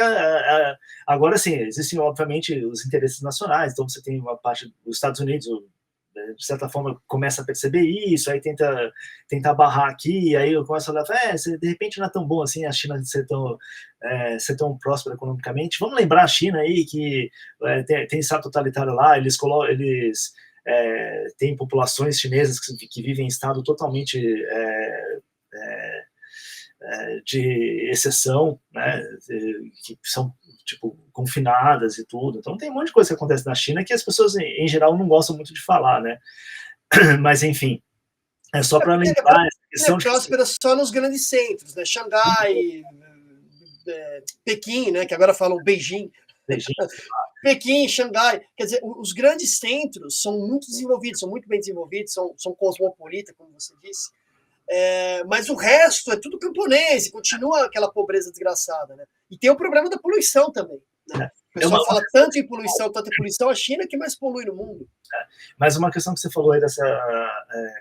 agora, sim, existem, obviamente, os interesses nacionais, então você tem uma parte dos Estados Unidos, de certa forma, começa a perceber isso, aí tenta barrar aqui, e aí eu começo a olhar, de repente não é tão bom assim a China ser tão próspera economicamente. Vamos lembrar a China aí, que tem Estado totalitário lá, eles têm populações chinesas que vivem em estado totalmente de exceção, né, que são tipo confinadas e tudo. Então tem um monte de coisa que acontece na China que as pessoas em geral não gostam muito de falar, né? Mas enfim, é só para lembrar essa questão de próspera só nos grandes centros, né? Xangai, Pequim, né? Que agora falam Beijing. Pequim, Xangai, quer dizer, os grandes centros são muito desenvolvidos, são muito bem desenvolvidos, são cosmopolitas, como você disse. Mas o resto é tudo camponês, e continua aquela pobreza desgraçada. Né? E tem o problema da poluição também. Né? O pessoal fala tanto em poluição, a China que mais polui no mundo. Mas uma questão que você falou aí dessa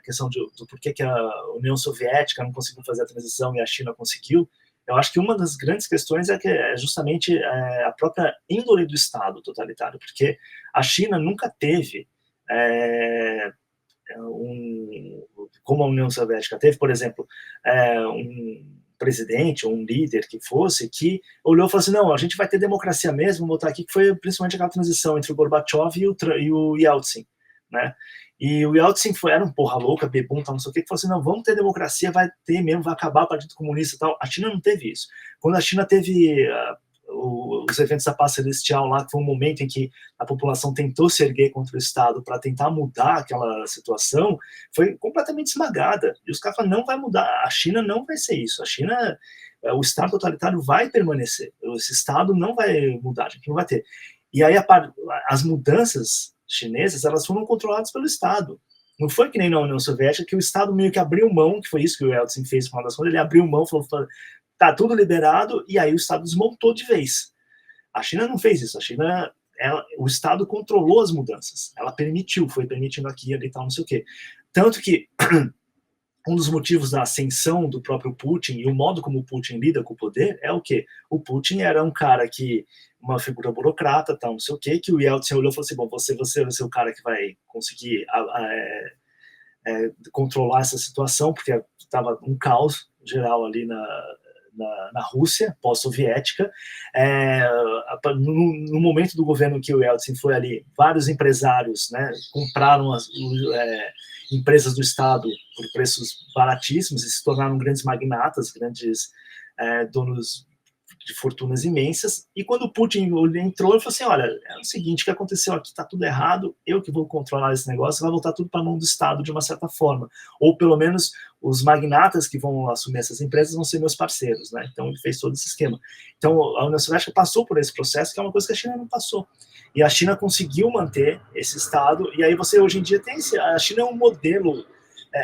questão do porquê que a União Soviética não conseguiu fazer a transição e a China conseguiu, eu acho que uma das grandes questões é justamente a própria índole do Estado totalitário, porque a China nunca teve como a União Soviética teve, por exemplo, um presidente ou um líder que fosse, que olhou e falou assim, não, a gente vai ter democracia mesmo, vou botar aqui, que foi principalmente aquela transição entre o Gorbachev e o Yeltsin, né? E o Yeltsin era um porra louca, bebum, tal, não sei o que falou assim, não, vamos ter democracia, vai ter mesmo, vai acabar o Partido Comunista e tal. A China não teve isso. Quando a China teve os eventos da paz celestial lá, que foi um momento em que a população tentou se erguer contra o Estado para tentar mudar aquela situação, foi completamente esmagada. E os caras falaram, não vai mudar, a China não vai ser isso, a China, o Estado totalitário vai permanecer, esse Estado não vai mudar, a gente não vai ter. E aí as mudanças chinesas, elas foram controladas pelo Estado. Não foi que nem na União Soviética, que o Estado meio que abriu mão, que foi isso que o Yeltsin fez no final das contas, ele abriu mão, falou, tá tudo liberado, e aí o Estado desmontou de vez. A China não fez isso, a China, o Estado controlou as mudanças, ela foi permitindo aqui, ali e tal, não sei o quê. Tanto que um dos motivos da ascensão do próprio Putin e o modo como o Putin lida com o poder é o quê? O Putin era um cara uma figura burocrata, tal, não sei o quê, que o Yeltsin olhou e falou assim, bom, você vai ser o cara que vai conseguir controlar essa situação, porque estava um caos geral ali na Rússia, pós-soviética. No momento do governo que o Yeltsin foi ali, vários empresários, né, compraram empresas do Estado por preços baratíssimos e se tornaram grandes magnatas, grandes donos de fortunas imensas, e quando o Putin entrou, ele falou assim, olha, é o seguinte, o que aconteceu aqui está tudo errado, eu que vou controlar esse negócio, vai voltar tudo para a mão do Estado de uma certa forma, ou pelo menos os magnatas que vão assumir essas empresas vão ser meus parceiros, né? Então ele fez todo esse esquema. Então a União Soviética passou por esse processo, que é uma coisa que a China não passou, e a China conseguiu manter esse Estado, e aí você hoje em dia tem, a China é um modelo.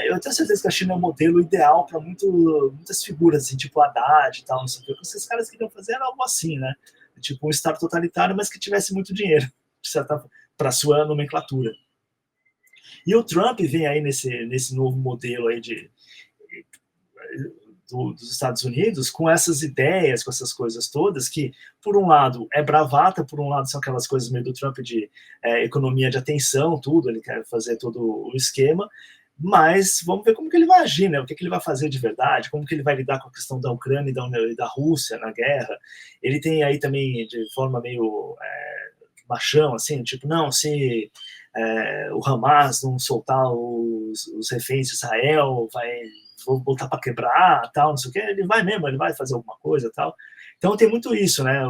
Eu tenho certeza que a China é o modelo ideal para muitas figuras, assim, tipo Haddad e tal, não sei o que. Esses caras queriam fazer algo assim, né? Tipo um Estado totalitário, mas que tivesse muito dinheiro para a sua nomenclatura. E o Trump vem aí nesse novo modelo aí dos Estados Unidos, com essas ideias, com essas coisas todas, que, por um lado, é bravata, por um lado, são aquelas coisas meio do Trump de economia de atenção, tudo, ele quer fazer todo o esquema, mas vamos ver como que ele vai agir, né? O que ele vai fazer de verdade, como que ele vai lidar com a questão da Ucrânia e da Rússia na guerra. Ele tem aí também, de forma meio machão, assim, tipo, não, se o Hamas não soltar os reféns de Israel, vou botar para quebrar, tal, não sei o que, ele vai mesmo, ele vai fazer alguma coisa, tal. Então tem muito isso, né?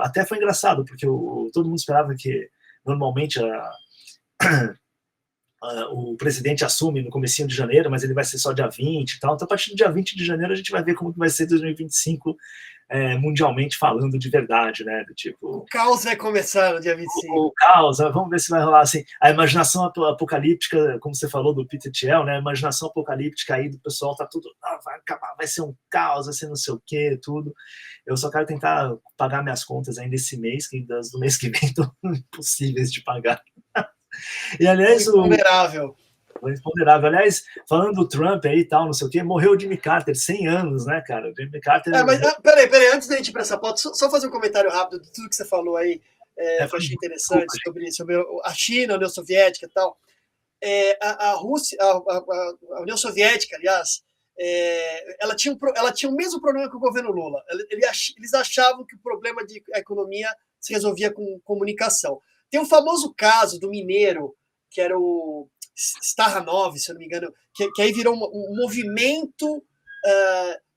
Até foi engraçado, porque todo mundo esperava que, normalmente, o presidente assume no comecinho de janeiro, mas ele vai ser só dia 20 e tal. Então, a partir do dia 20 de janeiro, a gente vai ver como que vai ser 2025, mundialmente falando de verdade, né? Do tipo... O caos vai começar no dia 25. O caos, vamos ver se vai rolar assim. A imaginação apocalíptica, como você falou do Peter Thiel, né? A imaginação apocalíptica aí do pessoal tá tudo... vai acabar, vai ser um caos, vai ser não sei o quê, tudo. Eu só quero tentar pagar minhas contas ainda esse mês, que das do mês que vem estão impossíveis de pagar. E, aliás, imponderável. Aliás, falando do Trump aí e tal, não sei o quê, morreu o Jimmy Carter, 100 anos, né, cara? O Jimmy Carter... mas peraí, antes da gente ir para essa pauta, só fazer um comentário rápido de tudo que você falou aí, que eu achei interessante, sobre a China, a União Soviética e tal. A Rússia, a União Soviética, aliás, ela tinha o mesmo problema que o governo Lula. Eles achavam que o problema de economia se resolvia com comunicação. Tem um famoso caso do mineiro, que era o Stahanov, se eu não me engano, que aí virou um movimento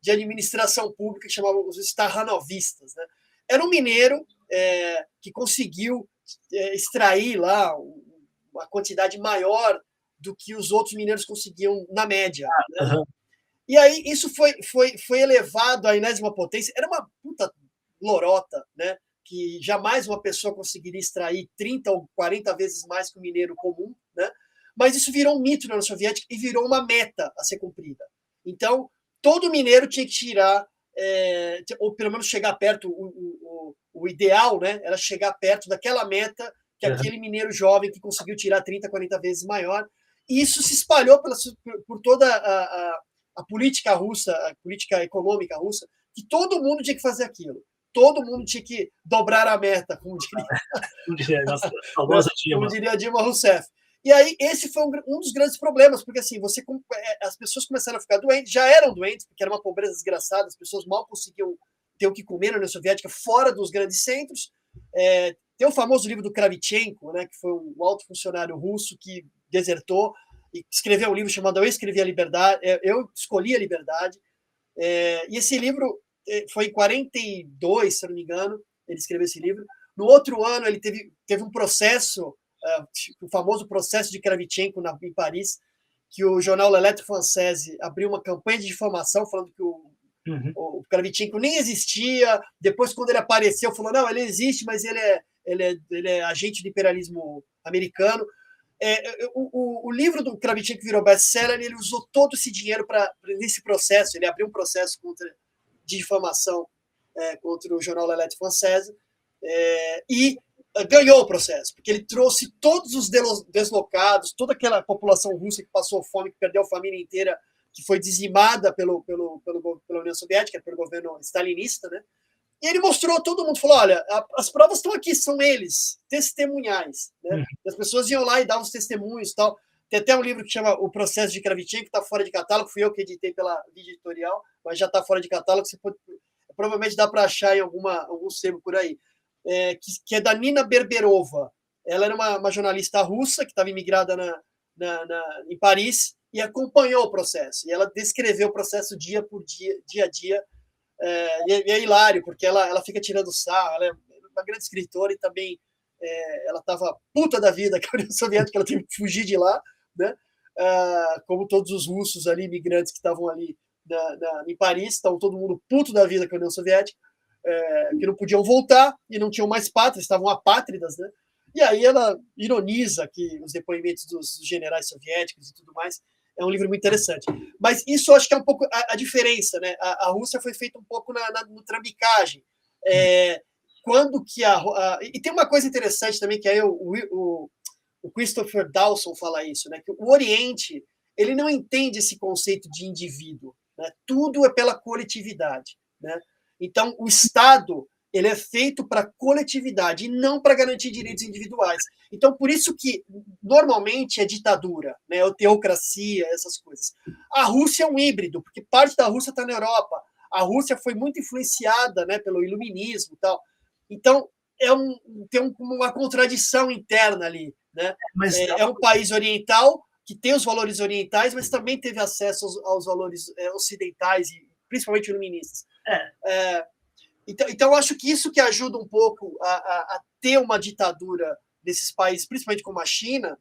de administração pública que chamava os Stahanovistas, né? Era um mineiro que conseguiu extrair lá uma quantidade maior do que os outros mineiros conseguiam na média. Né? Uhum. E aí isso foi elevado à enésima potência. Era uma puta lorota, né? Que jamais uma pessoa conseguiria extrair 30 ou 40 vezes mais que o mineiro comum, né? Mas isso virou um mito na União Soviética e virou uma meta a ser cumprida. Então, todo mineiro tinha que tirar, ou pelo menos chegar perto, o ideal, né? Era chegar perto daquela meta que aquele mineiro jovem que conseguiu tirar 30, 40 vezes maior. E isso se espalhou por toda a política russa, a política econômica russa, que todo mundo tinha que fazer aquilo. Todo mundo tinha que dobrar a meta, como diria Dilma Rousseff. E aí, esse foi um dos grandes problemas, porque assim, as pessoas começaram a ficar doentes, já eram doentes, porque era uma pobreza desgraçada, as pessoas mal conseguiam ter o que comer na União Soviética, fora dos grandes centros. Tem o famoso livro do Kravchenko, né, que foi um alto funcionário russo que desertou e escreveu um livro chamado Eu Escrevi a Liberdade, Eu Escolhi a Liberdade. E esse livro foi em 42, se eu não me engano, ele escreveu esse livro. No outro ano, ele teve um processo, o famoso processo de Kravchenko em Paris, que o jornal Le Lettre Française abriu uma campanha de difamação falando que o Kravchenko nem existia. Depois, quando ele apareceu, falou, não, ele existe, mas ele é agente do imperialismo americano. O livro do Kravchenko virou best-seller e ele usou todo esse dinheiro nesse processo. Ele abriu um processo de difamação contra o jornal La Lettre Française e ganhou o processo, porque ele trouxe todos os deslocados, toda aquela população russa que passou fome, que perdeu a família inteira, que foi dizimada pela União Soviética, pelo governo stalinista, né? E ele mostrou, todo mundo falou, olha, as provas estão aqui, são eles, testemunhais. Né? E as pessoas iam lá e davam os testemunhos e tal. Tem até um livro que chama O Processo de Kravchenko, que está fora de catálogo, fui eu que editei pela Vídeo Editorial, mas já está fora de catálogo. provavelmente dá para achar em algum sebo por aí, que é da Nina Berberova. Ela era uma jornalista russa que estava imigrada em Paris e acompanhou o processo. E ela descreveu o processo dia por dia, dia a dia. E é hilário, porque ela fica tirando sarro, ela é uma grande escritora e também ela estava puta da vida com a União Soviética, ela teve que fugir de lá, né? Como todos os russos ali, imigrantes que estavam ali em Paris, estavam todo mundo puto da vida com a União Soviética, que não podiam voltar e não tinham mais pátria, estavam apátridas, né? E aí ela ironiza que os depoimentos dos generais soviéticos e tudo mais. É um livro muito interessante. Mas isso eu acho que é um pouco a diferença, né? A Rússia foi feita um pouco no trambicagem. Quando que e tem uma coisa interessante também, que aí o Christopher Dawson fala isso, né? Que o Oriente, ele não entende esse conceito de indivíduo, né? Tudo é pela coletividade, né? Então, o Estado, ele é feito para coletividade e não para garantir direitos individuais. Então, por isso que normalmente é ditadura, né? Ou teocracia, essas coisas. A Rússia é um híbrido, porque parte da Rússia está na Europa. A Rússia foi muito influenciada, né, pelo iluminismo e tal. Então, tem uma contradição interna ali, né? É um país oriental que tem os valores orientais, mas também teve acesso aos valores ocidentais, e principalmente iluministas. Então, eu acho que isso que ajuda um pouco a ter uma ditadura desses países, principalmente como a China,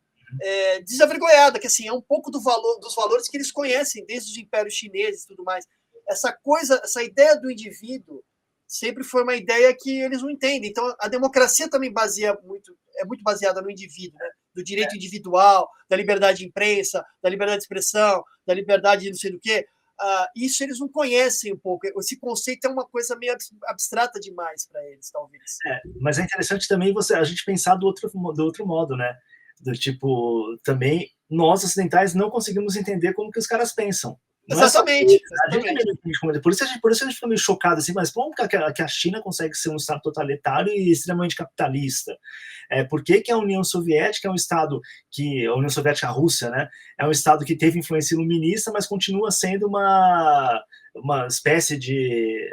desavergonhada, que assim, é um pouco dos valores que eles conhecem, desde os impérios chineses e tudo mais. Essa ideia do indivíduo sempre foi uma ideia que eles não entendem. Então, a democracia também é muito baseada no indivíduo, né? Do direito individual, da liberdade de imprensa, da liberdade de expressão, da liberdade de não sei do quê. Isso eles não conhecem um pouco. Esse conceito é uma coisa meio abstrata demais para eles, talvez. Mas é interessante também a gente pensar do outro modo, né? Do tipo, também nós ocidentais não conseguimos entender como que os caras pensam. Exatamente. Por isso a gente fica meio chocado assim, mas como que a China consegue ser um Estado totalitário e extremamente capitalista? Por que a União Soviética é um Estado que... A União Soviética, a Rússia, né? É um Estado que teve influência iluminista, mas continua sendo uma espécie de...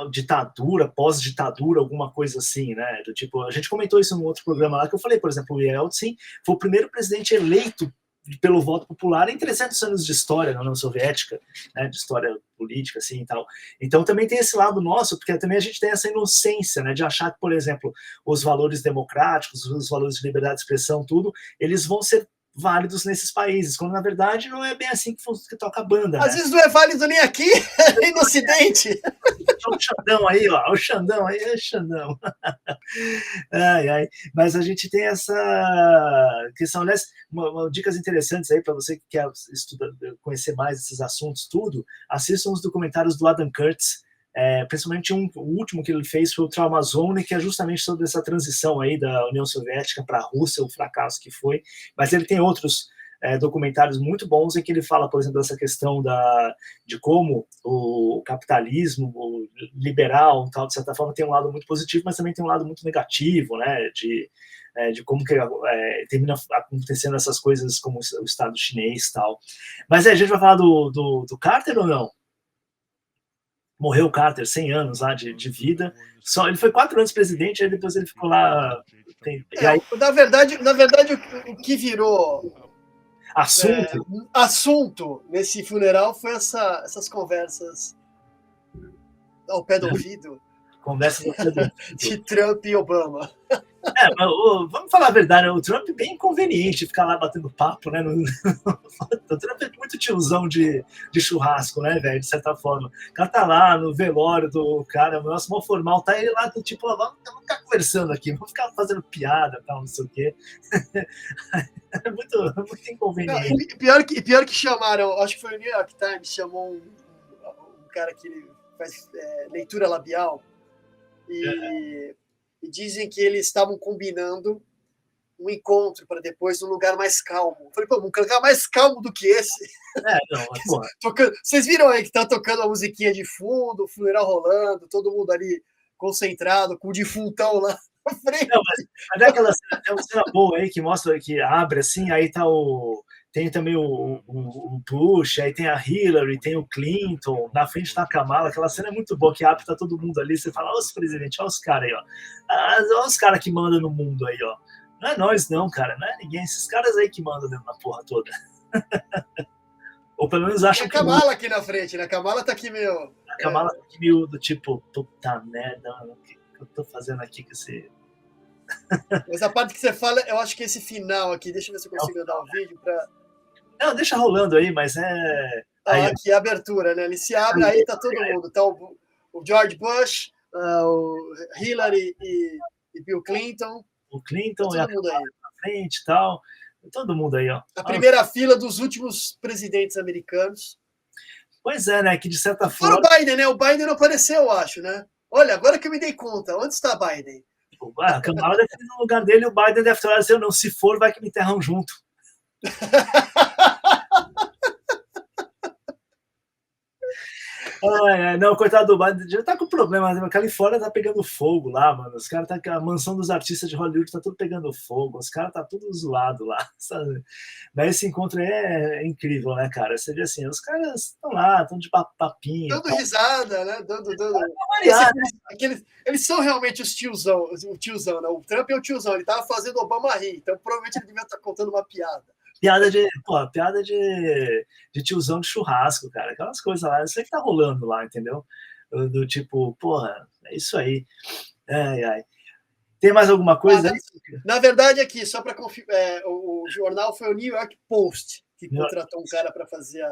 ditadura, pós-ditadura, alguma coisa assim, né? Do tipo, a gente comentou isso num outro programa lá, que eu falei, por exemplo, o Yeltsin foi o primeiro presidente eleito pelo voto popular em 300 anos de história na União Soviética, né, de história política, assim, e tal. Então, também tem esse lado nosso, porque também a gente tem essa inocência, né, de achar que, por exemplo, os valores democráticos, os valores de liberdade de expressão, tudo, eles vão ser válidos nesses países, quando na verdade não é bem assim que toca a banda. Às vezes não é válido nem aqui, nem no Ocidente. O Xandão aí, ó, o Xandão aí, é Xandão. Mas a gente tem essa questão, né? Dicas interessantes aí para você que quer conhecer mais esses assuntos, tudo. Assistam os documentários do Adam Kurtz, principalmente o último que ele fez foi o Trauma Zone, que é justamente sobre essa transição aí da União Soviética para a Rússia, o fracasso que foi. Mas ele tem outros documentários muito bons em que ele fala, por exemplo, dessa questão de como o capitalismo o liberal, tal, de certa forma, tem um lado muito positivo, mas também tem um lado muito negativo, né, de como que termina acontecendo essas coisas como o Estado chinês e tal. Mas a gente vai falar do Carter ou não? Morreu o Carter, 100 anos lá de vida. Ele foi 4 anos presidente, aí depois ele ficou lá... Na verdade, o que virou assunto nesse funeral foi essas conversas ao pé do ouvido de Trump e Obama. Mas, vamos falar a verdade, o Trump é bem inconveniente ficar lá batendo papo, né? O Trump é muito tiozão de churrasco, né, velho, de certa forma. O cara tá lá no velório do cara, o nosso mal formal, tá ele lá, do tipo, vamos ficar conversando aqui, vamos ficar fazendo piada, tal, não sei o quê. É muito inconveniente. Pior que chamaram, acho que foi o New York Times, chamou um cara que faz leitura labial e dizem que eles estavam combinando um encontro para depois num lugar mais calmo. Eu falei, pô, um lugar mais calmo do que esse? Vocês viram aí que tá tocando a musiquinha de fundo, o funeral rolando, todo mundo ali concentrado, com o defuntão lá na frente. Mas é aquela cena boa aí que mostra, que abre assim, aí tá tem também o Bush, aí tem a Hillary, tem o Clinton, na frente tá a Kamala, aquela cena é muito boa, que abre, tá todo mundo ali, você fala, olha os presidentes, olha os caras aí, ó. Olha os caras que mandam no mundo aí, ó. Não é nós não, cara, não é ninguém, esses caras aí que mandam na porra toda. Ou pelo menos acham que... a Kamala aqui na frente, né? A Kamala tá aqui meio... A Kamala tá aqui meio do tipo, puta merda, o que eu tô fazendo aqui com esse... Mas a parte que você fala, eu acho que esse final aqui, deixa eu ver se eu consigo dar um vídeo pra... Não, deixa rolando aí, mas é... Aí, aqui a abertura, né? Ele se abre, aí tá todo mundo. Tá o George Bush, o Hillary e Bill Clinton. O Clinton tá todo mundo aí na frente e tal. Todo mundo aí, ó. A primeira fila dos últimos presidentes americanos. Pois é, né? Que de certa forma... Fora o Biden, né? O Biden não apareceu, eu acho, né? Olha, agora que eu me dei conta. Onde está Biden? A Kamala deve ir no lugar dele, o Biden deve estar dizendo, não, se for, vai que me enterram junto. Não, coitado do Biden, já tá com problema, a Califórnia tá pegando fogo lá, mano, os caras a mansão dos artistas de Hollywood tá tudo pegando fogo, os caras tá tudo zoado lá, sabe? Mas esse encontro aí é incrível, né, cara? Você vê assim, os caras estão lá, estão de papinho. Dando risada, né? Dando... Eles são realmente os tiozão, o tiozão, né? O Trump é o tiozão, ele tava fazendo Obama rir, então provavelmente ele devia estar contando uma piada. Piada de tiozão de churrasco, cara. Aquelas coisas lá, isso aí que tá rolando lá, entendeu? Do tipo, porra, é isso aí. Ai, ai. Tem mais alguma coisa? Na verdade, aqui, só para confirmar, o jornal foi o New York Post que contratou um cara para fazer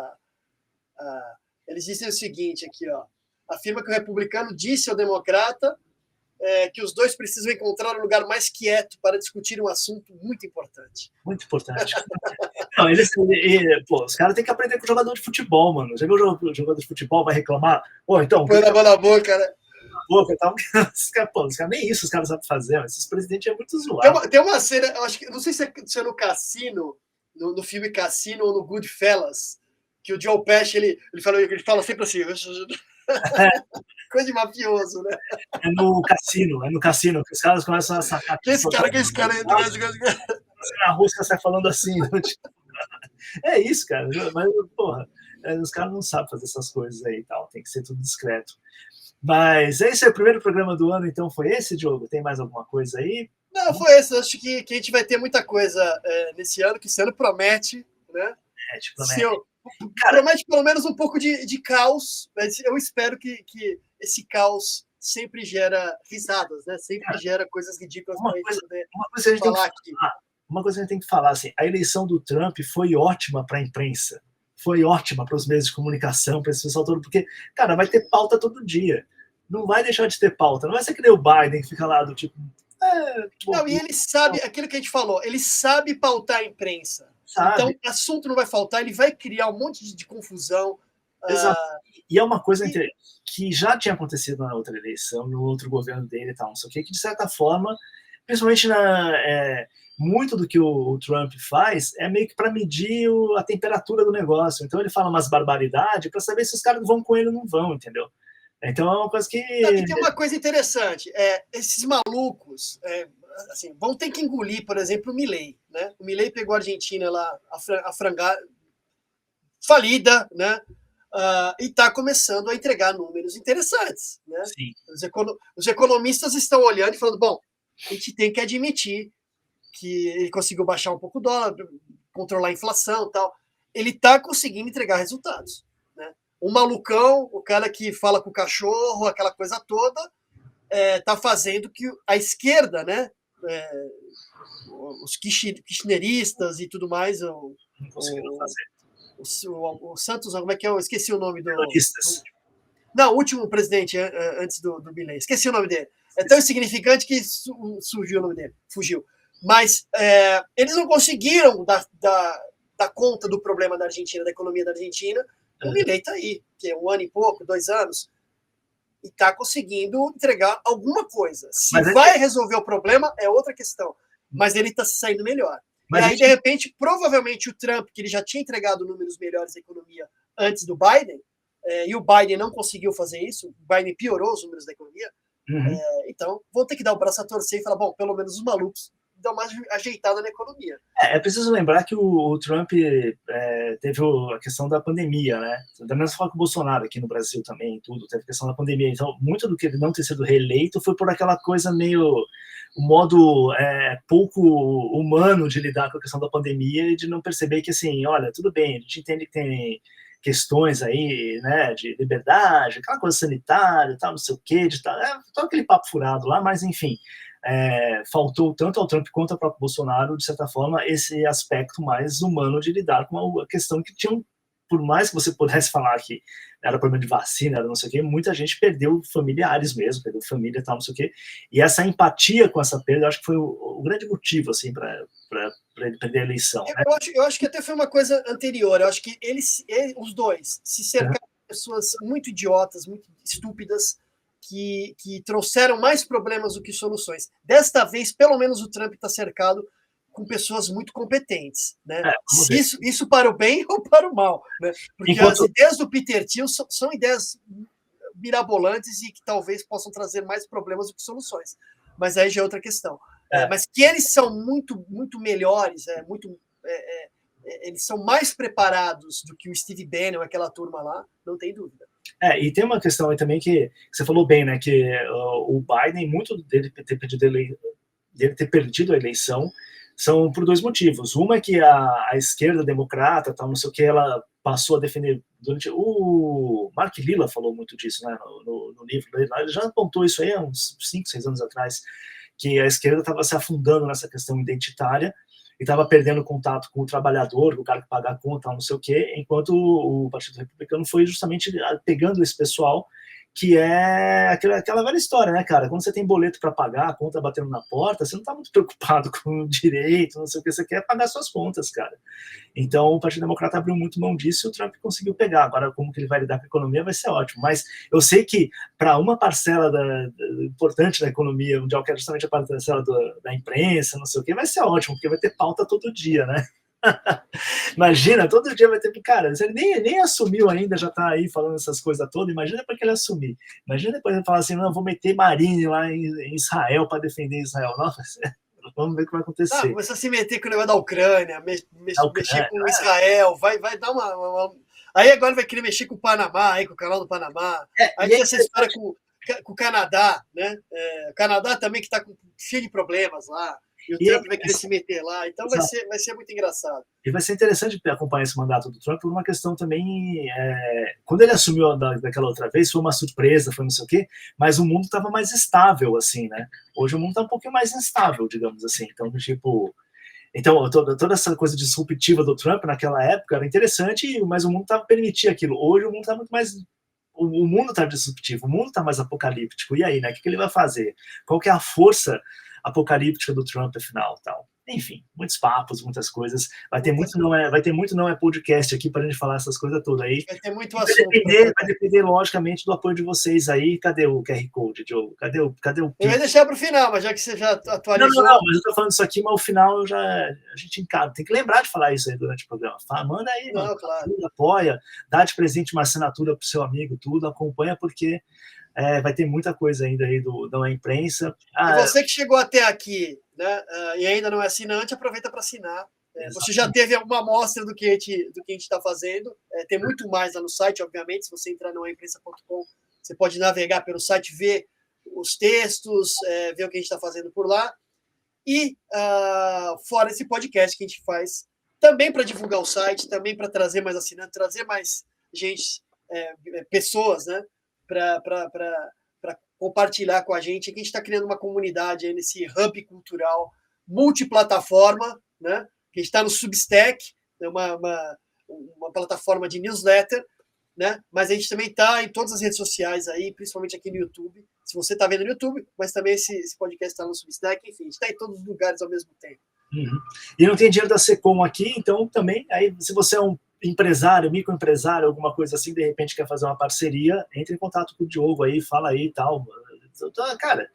Eles dizem o seguinte aqui, ó. Afirma que o republicano disse ao democrata que os dois precisam encontrar um lugar mais quieto para discutir um assunto muito importante. Muito importante. Não, os caras têm que aprender com o jogador de futebol, mano. Já viu o jogador de futebol vai reclamar? Pô, então... Põe a mão na boca, né? Boca, tá... os caras, nem isso os caras sabem fazer, mas esses presidentes é muito zoado. Tem uma cena, eu acho que, não sei se é no Cassino, no filme Cassino ou no Goodfellas, que o Joe Pesci, ele fala sempre assim... Coisa de mafioso, né? É no cassino, que os caras começam a sacar. Que esse cara entra na Rússia sai falando assim. É isso, cara. Mas, porra, os caras não sabem fazer essas coisas aí e tal. Tem que ser tudo discreto. Mas esse é o primeiro programa do ano, então foi esse, Diogo? Tem mais alguma coisa aí? Não, foi esse. Acho que a gente vai ter muita coisa nesse ano, que esse ano promete, né? Promete pelo menos um pouco de caos, mas eu espero que esse caos sempre gera risadas, né? Sempre gera coisas ridículas para a gente poder falar aqui. Uma coisa que a gente tem que falar, assim, a eleição do Trump foi ótima para a imprensa, foi ótima para os meios de comunicação, para esse pessoal todo, porque, cara, vai ter pauta todo dia. Não vai deixar de ter pauta. Não vai ser que nem o Biden, que fica lá do tipo... Não, e ele sabe, aquilo que a gente falou, ele sabe pautar a imprensa. Sabe? Então, assunto não vai faltar, ele vai criar um monte de confusão. Exato. E é uma coisa que já tinha acontecido na outra eleição, no outro governo dele e tal, não sei o que de certa forma, principalmente muito do que o Trump faz é meio que para medir a temperatura do negócio. Então ele fala umas barbaridades para saber se os caras vão com ele ou não vão, entendeu? Então é uma coisa que... E tem uma coisa interessante, esses malucos assim, vão ter que engolir, por exemplo, o Milei, né? O Milei pegou a Argentina lá, a frangar, falida, né? E está começando a entregar números interessantes, né? Sim. Os economistas estão olhando e falando, bom, a gente tem que admitir que ele conseguiu baixar um pouco o dólar, controlar a inflação e tal. Ele está conseguindo entregar resultados, né? O malucão, o cara que fala com o cachorro, aquela coisa toda, está fazendo que a esquerda, né? Os kirchneristas e tudo mais, não conseguiram fazer. O Santos, como é que é? Eu esqueci o nome do... Não, o último presidente antes do Milei. Esqueci o nome dele. É tão insignificante que surgiu o nome dele. Fugiu. Mas eles não conseguiram dar conta do problema da Argentina, da economia da Argentina. O Milei está aí, que é 1 ano e pouco, 2 anos, e está conseguindo entregar alguma coisa. Se vai resolver o problema, é outra questão. Mas ele está se saindo melhor. Mas e aí, de repente, provavelmente o Trump, que ele já tinha entregado números melhores da economia antes do Biden, e o Biden não conseguiu fazer isso, o Biden piorou os números da economia, então vão ter que dar o braço a torcer e falar, bom, pelo menos os malucos dar uma ajeitada na economia. É preciso lembrar que o Trump teve a questão da pandemia, né? Da mesma forma que o Bolsonaro aqui no Brasil também, tudo, teve a questão da pandemia. Então, muito do que ele não ter sido reeleito foi por aquela coisa meio, o modo pouco humano de lidar com a questão da pandemia e de não perceber que, assim, olha, tudo bem, a gente entende que tem questões aí, né, de liberdade, aquela coisa sanitária, tal, não sei o quê, de tal, todo aquele papo furado lá, mas, enfim, faltou tanto ao Trump quanto ao próprio Bolsonaro, de certa forma, esse aspecto mais humano de lidar com a questão que tinham, por mais que você pudesse falar que era problema de vacina, era não sei o quê, muita gente perdeu familiares mesmo, perdeu família e tal, não sei o quê, e essa empatia com essa perda, eu acho que foi o grande motivo, assim, para ele perder a eleição. Né? Eu acho que até foi uma coisa anterior, eu acho que os dois se cercaram de pessoas muito idiotas, muito estúpidas, que trouxeram mais problemas do que soluções. Desta vez, pelo menos o Trump está cercado com pessoas muito competentes, né? Isso para o bem ou para o mal, né? Porque as ideias do Peter Thiel são ideias mirabolantes e que talvez possam trazer mais problemas do que soluções. Mas aí já é outra questão. Mas que eles são muito, muito melhores, eles são mais preparados do que o Steve Bannon, aquela turma lá, não tem dúvida. E tem uma questão aí também que você falou bem, né, que o Biden, muito dele ter perdido a eleição, são por dois motivos. Uma é que a esquerda democrata, tal, não sei o que, ela passou a defender durante o Mark Lilla falou muito disso, né, no livro dele, ele já apontou isso aí há uns 5, 6 anos atrás, que a esquerda estava se afundando nessa questão identitária e estava perdendo contato com o trabalhador, com o cara que paga a conta, não sei o quê, enquanto o Partido Republicano foi justamente pegando esse pessoal, que é aquela velha história, né, cara? Quando você tem boleto para pagar, a conta batendo na porta, você não está muito preocupado com o direito, não sei o que, você quer pagar suas contas, cara. Então, o Partido Democrata abriu muito mão disso e o Trump conseguiu pegar. Agora, como que ele vai lidar com a economia vai ser ótimo. Mas eu sei que, para uma parcela importante da economia mundial, que é justamente a parcela da imprensa, não sei o que, vai ser ótimo, porque vai ter pauta todo dia, né? Imagina, todo dia vai ter. Cara, ele nem assumiu ainda, já tá aí falando essas coisas todas. Imagina para que ele assumir. Imagina depois ele falar assim: não, vou meter Marine lá em Israel para defender Israel. Nossa, vamos ver o que vai acontecer. Começa a se meter com o negócio da Ucrânia, mexer com Israel, vai dar uma. Aí agora vai querer mexer com o Panamá, aí, com o canal do Panamá. Aí tem essa história com o Canadá, né? O Canadá também que está cheio de problemas lá. E o Trump vai querer se meter lá, então vai ser muito engraçado. E vai ser interessante acompanhar esse mandato do Trump por uma questão também. Quando ele assumiu daquela outra vez, foi uma surpresa, foi não sei o quê, mas o mundo estava mais estável, assim, né? Hoje o mundo está um pouquinho mais instável, digamos assim. Então, tipo. Então, toda essa coisa disruptiva do Trump naquela época era interessante, mas o mundo estava permitindo aquilo. Hoje o mundo está muito mais. O mundo está disruptivo, o mundo está mais apocalíptico. E aí, né? O que ele vai fazer? Qual que é a força apocalíptica do Trump, afinal, tal. Enfim, muitos papos, muitas coisas. Vai ter muito não é podcast aqui para a gente falar essas coisas todas aí. Vai ter muito assunto. Vai depender, logicamente, do apoio de vocês aí. Cadê o QR Code, Diogo? Cadê o Eu ia deixar para o final, mas já que você já atualizou... Não, mas eu estou falando isso aqui, mas ao final a gente encara. Tem que lembrar de falar isso aí durante o programa. Manda aí, não, claro. Apoia, dá de presente uma assinatura para o seu amigo, tudo, acompanha, porque vai ter muita coisa ainda aí da imprensa. E você que chegou até aqui, né, e ainda não é assinante, aproveita para assinar. Você já teve alguma amostra do que a gente está fazendo. Tem muito mais lá no site, obviamente. Se você entrar no imprensa.com, você pode navegar pelo site, ver os textos, ver o que a gente está fazendo por lá. E fora esse podcast que a gente faz também para divulgar o site, também para trazer mais assinantes, trazer mais gente, pessoas, né, para compartilhar com a gente. Aqui a gente está criando uma comunidade aí nesse hub cultural multiplataforma, né? Que a gente está no Substack, uma plataforma de newsletter, né? Mas a gente também está em todas as redes sociais aí, principalmente aqui no YouTube. Se você está vendo no YouTube, mas também esse podcast está no Substack, enfim, a gente está em todos os lugares ao mesmo tempo. Uhum. E não tem dinheiro da Secom aqui, então também, aí, se você é um empresário, microempresário, alguma coisa assim, de repente quer fazer uma parceria, entre em contato com o Diogo aí, fala aí e tal. Cara,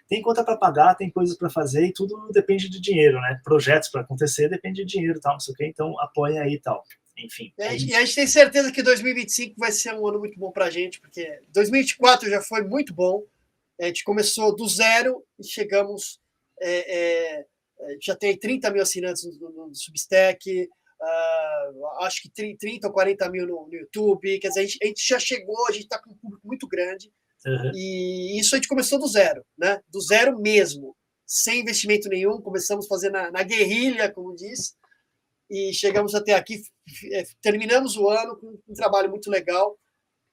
tem conta para pagar, tem coisas para fazer e tudo depende de dinheiro, né? Projetos para acontecer depende de dinheiro e tal, não sei o que, então apoia aí e tal. Enfim. E a gente tem certeza que 2025 vai ser um ano muito bom para a gente, porque 2024 já foi muito bom. A gente começou do zero e chegamos já tem 30 mil assinantes no Substack, acho que 30 ou 40 mil no YouTube, quer dizer, a gente já chegou, a gente está com um público muito grande, e isso a gente começou do zero, né? Do zero mesmo, sem investimento nenhum, começamos a fazer na guerrilha, como diz, e chegamos até aqui, terminamos o ano com um trabalho muito legal,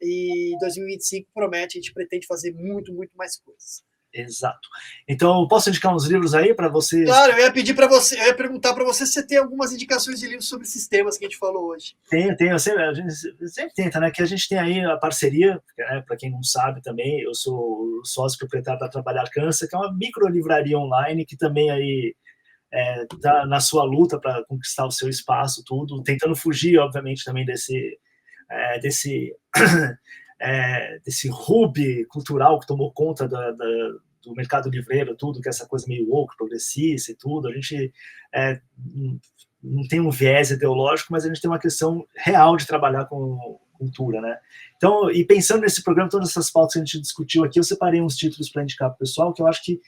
e 2025 promete, a gente pretende fazer muito, muito mais coisas. Exato. Então, posso indicar uns livros aí para vocês? Claro, eu ia pedir para você, eu ia perguntar para você se você tem algumas indicações de livros sobre sistemas que a gente falou hoje. Tenho. A gente sempre tenta, né? Que a gente tem aí a parceria, né, para quem não sabe também, eu sou sócio proprietário da Trabalhar Cansa, que é uma microlivraria online que também aí tá na sua luta para conquistar o seu espaço, tudo, tentando fugir, obviamente, também desse hub cultural que tomou conta do mercado livreiro, tudo, que é essa coisa meio woke, progressista e tudo. A gente não tem um viés ideológico, mas a gente tem uma questão real de trabalhar com cultura, né? Então, e pensando nesse programa, todas essas pautas que a gente discutiu aqui, eu separei uns títulos para indicar para o pessoal, que eu acho que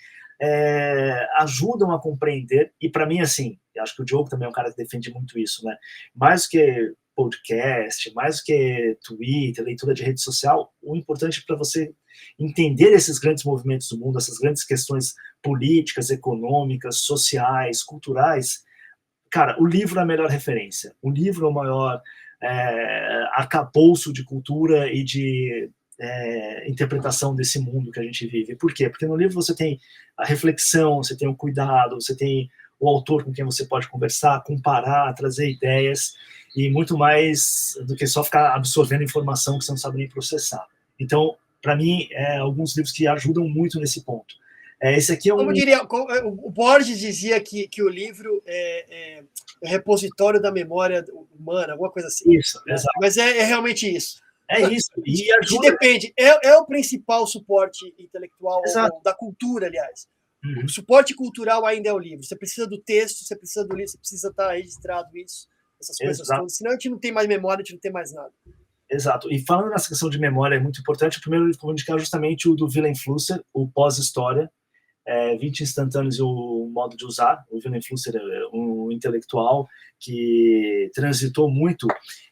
ajudam a compreender, e para mim, assim, eu acho que o Diogo também é um cara que defende muito isso, né? Mais do que podcast, mais do que Twitter, leitura de rede social, o importante para você entender esses grandes movimentos do mundo, essas grandes questões políticas, econômicas, sociais, culturais, cara, o livro é a melhor referência. O livro é o maior arcabouço de cultura e de interpretação desse mundo que a gente vive. Por quê? Porque no livro você tem a reflexão, você tem o cuidado, você tem o autor com quem você pode conversar, comparar, trazer ideias, e muito mais do que só ficar absorvendo informação que você não sabe nem processar. Então, para mim, alguns livros que ajudam muito nesse ponto. Esse aqui é um... Como diria, o Borges dizia que o livro é repositório da memória humana, alguma coisa assim. Isso, né? Exato. Mas é realmente isso. É isso. E ajuda... depende. É o principal suporte intelectual, ou da cultura, aliás. O suporte cultural ainda é o livro. Você precisa do texto, você precisa do livro, você precisa estar registrado isso, essas coisas todas. Senão a gente não tem mais memória, a gente não tem mais nada. Exato. E falando nessa questão de memória, é muito importante. O primeiro livro que eu vou indicar é justamente o do Willem Flusser, o Pós-História, 20 instantâneos e o modo de usar. O Willem Flusser é um intelectual que transitou muito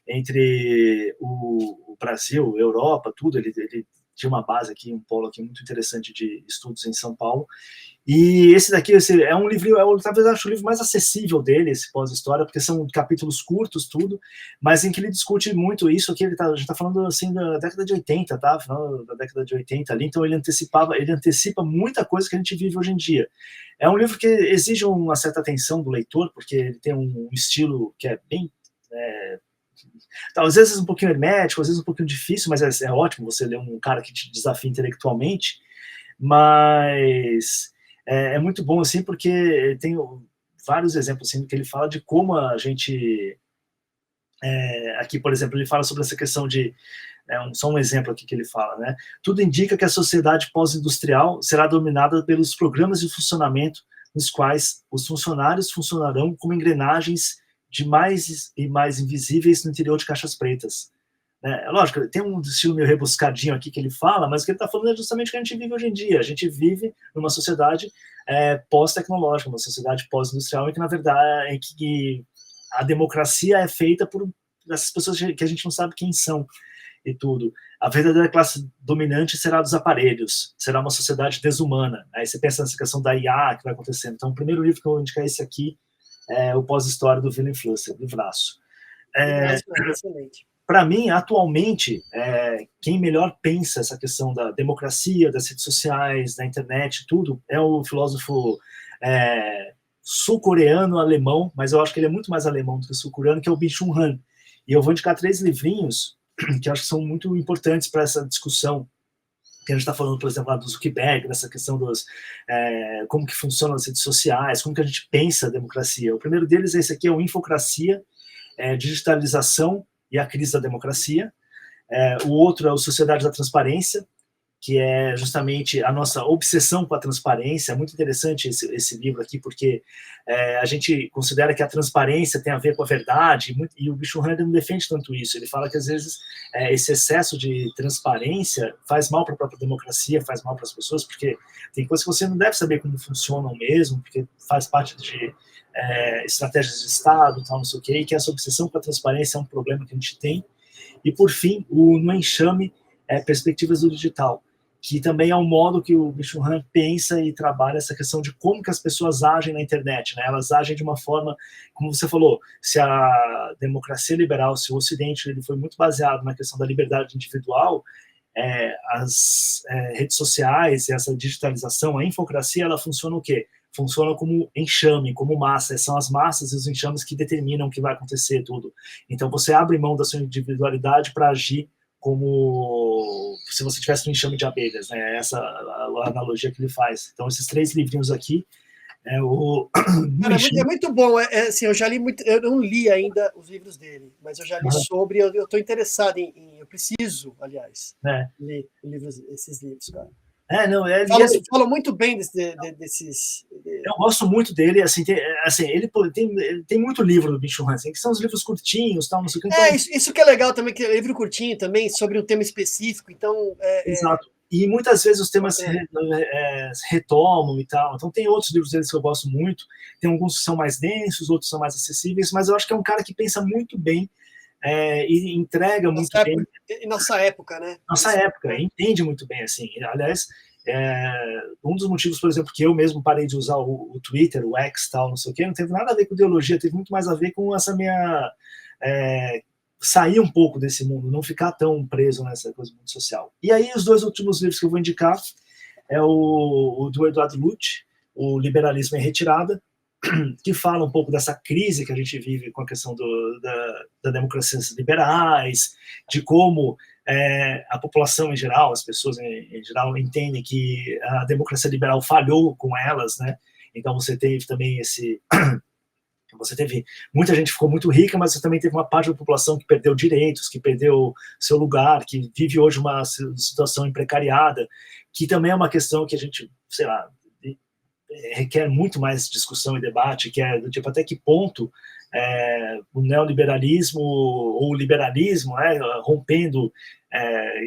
entre o Brasil, Europa, tudo. Ele tinha uma base aqui, um polo aqui muito interessante de estudos em São Paulo. E esse daqui é um livro, talvez eu acho o livro mais acessível dele, esse Pós-História, porque são capítulos curtos, tudo, mas em que ele discute muito isso, que a gente está falando assim da década de 80, tá? Falando da década de 80 ali, então ele antecipa muita coisa que a gente vive hoje em dia. É um livro que exige uma certa atenção do leitor, porque ele tem um estilo que é bem... às vezes um pouquinho hermético, às vezes um pouquinho difícil, mas é ótimo você ler um cara que te desafia intelectualmente, mas é muito bom, assim, porque tem vários exemplos, assim, que ele fala de como a gente... aqui, por exemplo, ele fala sobre essa questão de... só um exemplo aqui que ele fala, né? Tudo indica que a sociedade pós-industrial será dominada pelos programas de funcionamento nos quais os funcionários funcionarão como engrenagens de mais e mais invisíveis no interior de caixas pretas. Lógico, tem um estilo meio rebuscadinho aqui que ele fala, mas o que ele está falando é justamente o que a gente vive hoje em dia. A gente vive numa sociedade pós-tecnológica, uma sociedade pós-industrial, em que, na verdade, em que a democracia é feita por essas pessoas que a gente não sabe quem são e tudo. A verdadeira classe dominante será dos aparelhos, será uma sociedade desumana. Aí você pensa nessa questão da IA que vai acontecendo. Então, o primeiro livro que eu vou indicar é esse aqui, o Pós-História do Willem Flusser, livraço. Excelente. Para mim, atualmente, quem melhor pensa essa questão da democracia, das redes sociais, da internet, tudo, é o filósofo sul-coreano-alemão, mas eu acho que ele é muito mais alemão do que sul-coreano, que é o Byung-Chul Han. E eu vou indicar 3 livrinhos que eu acho que são muito importantes para essa discussão, que a gente está falando, por exemplo, lá do Zuckerberg, dessa questão dos como que funcionam as redes sociais, como que a gente pensa a democracia. O primeiro deles é esse aqui, é o Infocracia, Digitalização e a Crise da Democracia. O outro é o Sociedade da Transparência, que é justamente a nossa obsessão com a transparência. É muito interessante esse livro aqui, porque a gente considera que a transparência tem a ver com a verdade, e o Byung-Chul Han não defende tanto isso. Ele fala que, às vezes, esse excesso de transparência faz mal para a própria democracia, faz mal para as pessoas, porque tem coisas que você não deve saber como funcionam mesmo, porque faz parte de estratégias de Estado, tal, não sei o quê, e que essa obsessão com a transparência é um problema que a gente tem. E, por fim, no Enxame, Perspectivas do Digital, que também é um modo que o Byung-Chul Han pensa e trabalha essa questão de como que as pessoas agem na internet, né? Elas agem de uma forma, como você falou, se a democracia liberal, se o Ocidente ele foi muito baseado na questão da liberdade individual, as redes sociais, essa digitalização, a infocracia, ela funciona o quê? Funciona como enxame, como massa. São as massas e os enxames que determinam o que vai acontecer, tudo. Então, você abre mão da sua individualidade para agir como se você tivesse um enxame de abelhas, né? Essa a analogia que ele faz. Então, esses 3 livrinhos aqui, Cara, é muito bom. Assim, eu já li muito, eu não li ainda os livros dele, mas eu já li sobre, eu estou interessado eu preciso, aliás, ler esses livros, cara. Falam muito bem desses. Eu gosto muito dele, assim, ele tem muito livro do Byung-Chul Han, que são os livros curtinhos, tal, não sei o que. Então... Isso que é legal também, que é livro curtinho também, sobre um tema específico, então... Exato. E muitas vezes os temas se retomam e tal. Então tem outros livros deles que eu gosto muito, tem alguns que são mais densos, outros são mais acessíveis, mas eu acho que é um cara que pensa muito bem e entrega muito bem. Nossa época, né? Nossa época, entende muito bem, assim. Aliás, um dos motivos, por exemplo, que eu mesmo parei de usar o Twitter, o X, tal, não sei o quê, não teve nada a ver com ideologia, teve muito mais a ver com essa minha... sair um pouco desse mundo, não ficar tão preso nessa coisa muito social. E aí, os 2 últimos livros que eu vou indicar é o do Eduardo Lutz, O Liberalismo em Retirada, que fala um pouco dessa crise que a gente vive com a questão da democracias liberais, de como a população em geral, as pessoas em geral, entendem que a democracia liberal falhou com elas, né? Então você teve também muita gente ficou muito rica, mas você também teve uma parte da população que perdeu direitos, que perdeu seu lugar, que vive hoje uma situação precariada, que também é uma questão que a gente, sei lá, requer muito mais discussão e debate, que é do tipo, até que ponto o neoliberalismo ou o liberalismo, rompendo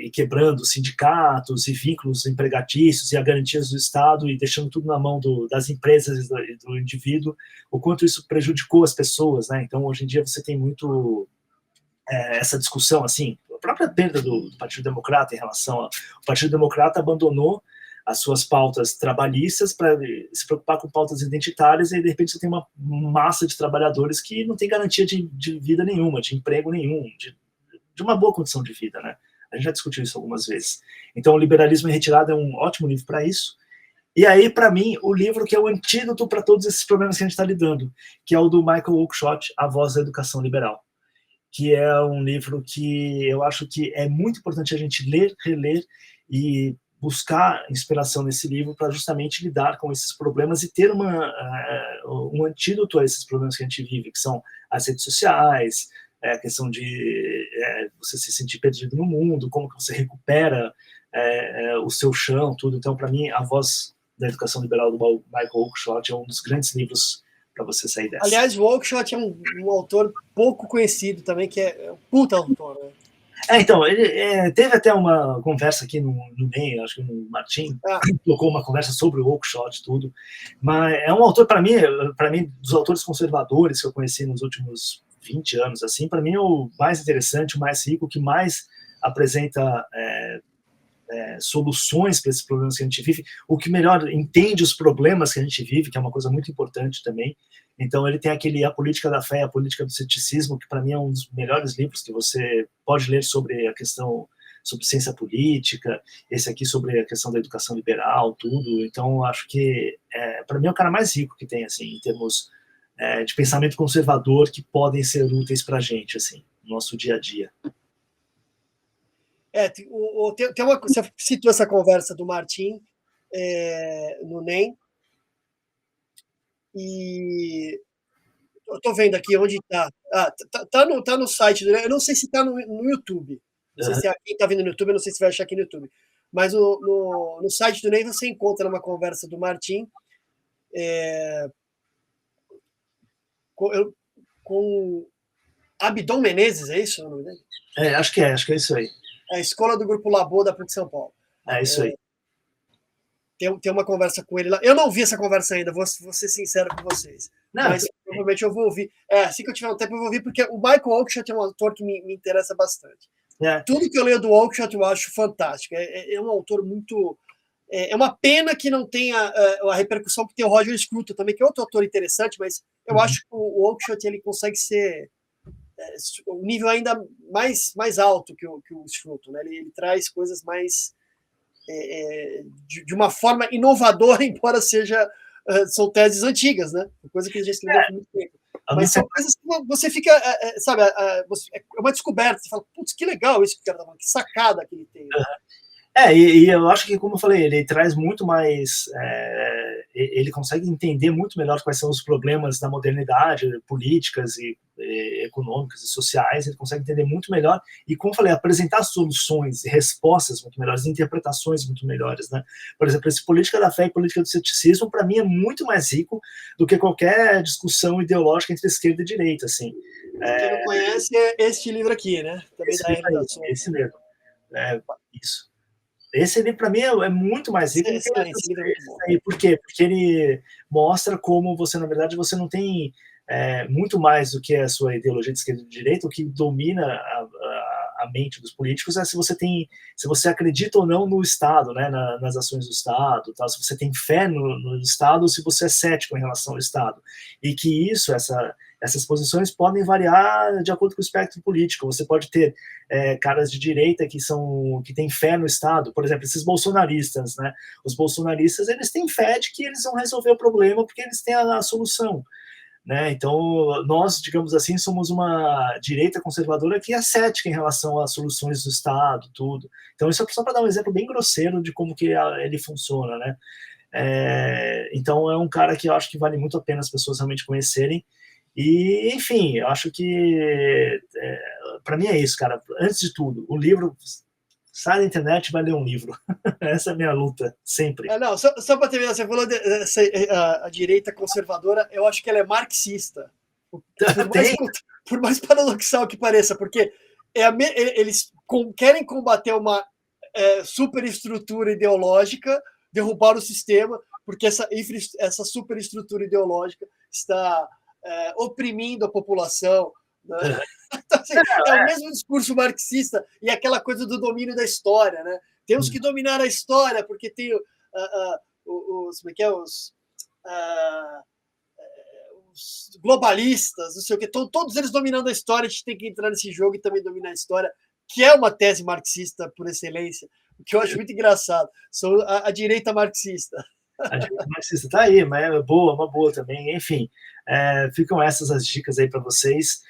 e quebrando sindicatos e vínculos empregatícios e a garantias do Estado e deixando tudo na mão das empresas e do indivíduo, o quanto isso prejudicou as pessoas, né? Então, hoje em dia, você tem muito essa discussão, assim, a própria perda do Partido Democrata em relação ao... O Partido Democrata abandonou as suas pautas trabalhistas para se preocupar com pautas identitárias, e de repente você tem uma massa de trabalhadores que não tem garantia de vida nenhuma, de emprego nenhum, de uma boa condição de vida, né? A gente já discutiu isso algumas vezes. Então, O Liberalismo em Retirada é um ótimo livro para isso. E aí, para mim, o livro que é o antídoto para todos esses problemas que a gente está lidando, que é o do Michael Oakeshott, A Voz da Educação Liberal, que é um livro que eu acho que é muito importante a gente ler, reler e buscar inspiração nesse livro para justamente lidar com esses problemas e ter um antídoto a esses problemas que a gente vive, que são as redes sociais, a questão de você se sentir perdido no mundo, como que você recupera o seu chão, tudo. Então, para mim, A Voz da Educação Liberal do Michael Oakeshott é um dos grandes livros para você sair dessa. Aliás, o Oakeshott é um autor pouco conhecido também, que é um puta autor, né? Então, ele teve até uma conversa aqui no NEM, acho que o Martim colocou uma conversa sobre o Oakeshott, tudo, mas é um autor, para mim, dos autores conservadores que eu conheci nos últimos 20 anos, assim, para mim é o mais interessante, o mais rico, que mais apresenta soluções para esses problemas que a gente vive, o que melhor entende os problemas que a gente vive, que é uma coisa muito importante também. Então, ele tem A Política da Fé e a Política do Ceticismo, que para mim é um dos melhores livros que você pode ler sobre a questão, sobre ciência política, esse aqui sobre a questão da educação liberal, tudo. Então, acho que, para mim, é o cara mais rico que tem, assim, em termos de pensamento conservador, que podem ser úteis para a gente, assim, no nosso dia a dia. Você citou essa conversa do Martim no NEM, e eu estou vendo aqui onde está. Tá no site, eu não sei se está no YouTube. Não sei se quem está vendo no YouTube, eu não sei se vai achar aqui no YouTube. Mas no site do Ney você encontra uma conversa do Martim com Abdon Menezes, é isso o nome dele? Acho que é isso aí. A escola do Grupo Labor da PUC São Paulo. É isso aí. Tem uma conversa com ele lá. Eu não vi essa conversa ainda, vou ser sincero com vocês. Não, mas provavelmente eu vou ouvir. Assim que eu tiver um tempo, eu vou ouvir, porque o Michael Oakeshott é um autor que me interessa bastante. Tudo que eu leio do Oakeshott eu acho fantástico. É um autor muito. É uma pena que não tenha a repercussão que tem o Roger Scruton também, que é outro autor interessante, mas eu acho que o Oakeshott ele consegue ser um nível ainda mais alto que o Scruton. Né? Ele traz coisas mais de uma forma inovadora, embora são teses antigas, né? Coisa que a gente escreveu por muito tempo. Mas são coisas que você fica, sabe, é uma descoberta. Você fala, putz, que legal isso que o cara tá falando, que sacada que ele tem. E eu acho que, como eu falei, ele traz muito mais. Ele consegue entender muito melhor quais são os problemas da modernidade, políticas e econômicas e sociais. Ele consegue entender muito melhor e, como eu falei, apresentar soluções e respostas muito melhores, interpretações muito melhores, né? Por exemplo, esse Política da Fé e Política do Ceticismo, para mim, é muito mais rico do que qualquer discussão ideológica entre esquerda e direita, assim. Quem não conhece é este livro aqui, né? Também da Realização. Esse mesmo. Isso. Esse livro, para mim, é muito mais rico. Excelente, livro é muito bom. Por quê? Porque ele mostra como você, na verdade, você não tem muito mais do que a sua ideologia de esquerda e de direita. O que domina a mente dos políticos é se você acredita ou não no Estado, né, nas ações do Estado, tá? Se você tem fé no Estado ou se você é cético em relação ao Estado. E que essas posições podem variar de acordo com o espectro político. Você pode ter caras de direita que têm fé no Estado, por exemplo, esses bolsonaristas, né? Os bolsonaristas, eles têm fé de que eles vão resolver o problema porque eles têm a solução, né? Então, nós, digamos assim, somos uma direita conservadora que é cética em relação às soluções do Estado, tudo. Então, isso é só para dar um exemplo bem grosseiro de como que ele funciona, né? Então, é um cara que eu acho que vale muito a pena as pessoas realmente conhecerem. E, enfim, eu acho que para mim é isso, cara. Antes de tudo, o livro sai da internet e vai ler um livro. Essa é a minha luta, sempre. Não, só para terminar, você falou a direita conservadora, eu acho que ela é marxista. Por mais paradoxal que pareça, porque eles querem combater uma superestrutura ideológica, derrubar o sistema, porque essa superestrutura ideológica está oprimindo a população. Né? Então, assim, é o mesmo discurso marxista e aquela coisa do domínio da história, né? Temos que dominar a história, porque tem os globalistas, não sei o que, todos eles dominando a história, a gente tem que entrar nesse jogo e também dominar a história, que é uma tese marxista por excelência, o que eu acho muito engraçado. Sou a direita marxista. A direita marxista tá aí, mas é boa, uma boa também. Enfim, ficam essas as dicas aí para vocês.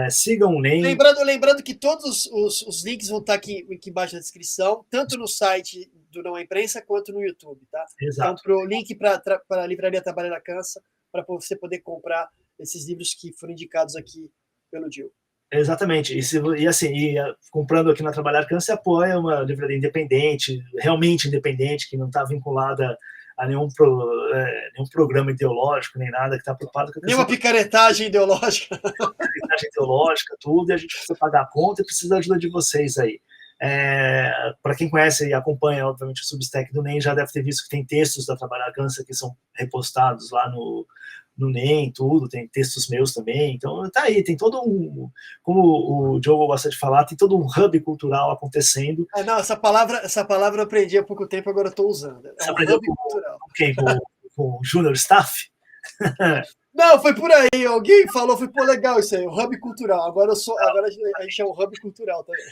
Sigam o Ney. Lembrando que todos os links vão estar aqui embaixo na descrição, tanto no site do Não é Imprensa quanto no YouTube, tá? Exato. Então, o link para a Livraria Trabalho da Cansa, para você poder comprar esses livros que foram indicados aqui pelo Gil. Exatamente. Comprando aqui na Trabalhar Cansa, você apoia uma livraria independente, realmente independente, que não está vinculada a nenhum programa ideológico, nem nada, que está preocupado com a nenhuma picaretagem ideológica. Picaretagem ideológica, tudo, e a gente precisa pagar a conta e precisa da ajuda de vocês aí. Para quem conhece e acompanha, obviamente, o Substack do NEM, já deve ter visto que tem textos da Trabalhar Cansa que são repostados lá no NEM, tudo, tem textos meus também, então tá aí, tem todo como o Diogo gosta de falar, tem todo um hub cultural acontecendo. Não, essa palavra eu aprendi há pouco tempo, agora eu estou usando. Você aprendeu cultural. Com quem? Com o Junior Staff? Não, foi por aí, alguém falou, foi, pô, legal isso aí, o hub cultural, agora a gente é um hub cultural também.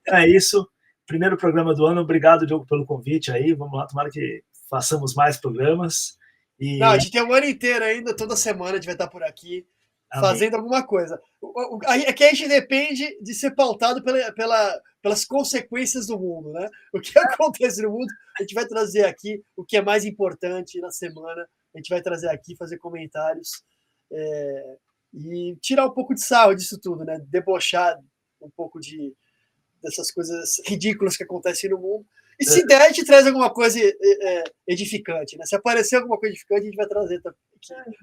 É isso, primeiro programa do ano, obrigado, Diogo, pelo convite aí, vamos lá, tomara que façamos mais programas. Não, a gente tem um ano inteiro ainda, toda semana a gente vai estar por aqui, fazendo alguma coisa. É que a gente depende de ser pautado pelas consequências do mundo, né? O que acontece no mundo, a gente vai trazer aqui o que é mais importante na semana, a gente vai trazer aqui, fazer comentários e tirar um pouco de sarro disso tudo, né? Debochar um pouco dessas coisas ridículas que acontecem no mundo. E se der, a gente traz alguma coisa edificante, né? Se aparecer alguma coisa edificante, a gente vai trazer aqui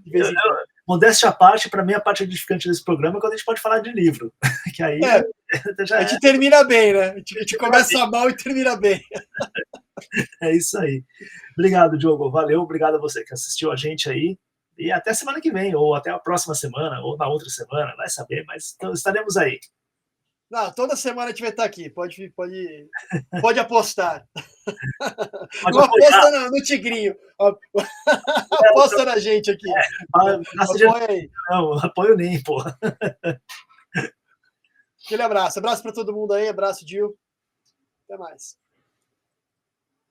de vez em quando. Modéstia à parte, para mim, a parte edificante desse programa é quando a gente pode falar de livro. Que aí a gente termina bem, né? A gente começa mal e termina bem. É isso aí. Obrigado, Diogo. Valeu, obrigado a você que assistiu a gente aí. E até semana que vem, ou até a próxima semana, ou na outra semana, vai saber, mas estaremos aí. Não, toda semana a gente vai estar aqui, pode apostar. Não aposta no Tigrinho, aposta na gente aqui. Apoia aí. Não, apoio nem, pô. Aquele abraço para todo mundo aí, abraço, Gil. Até mais.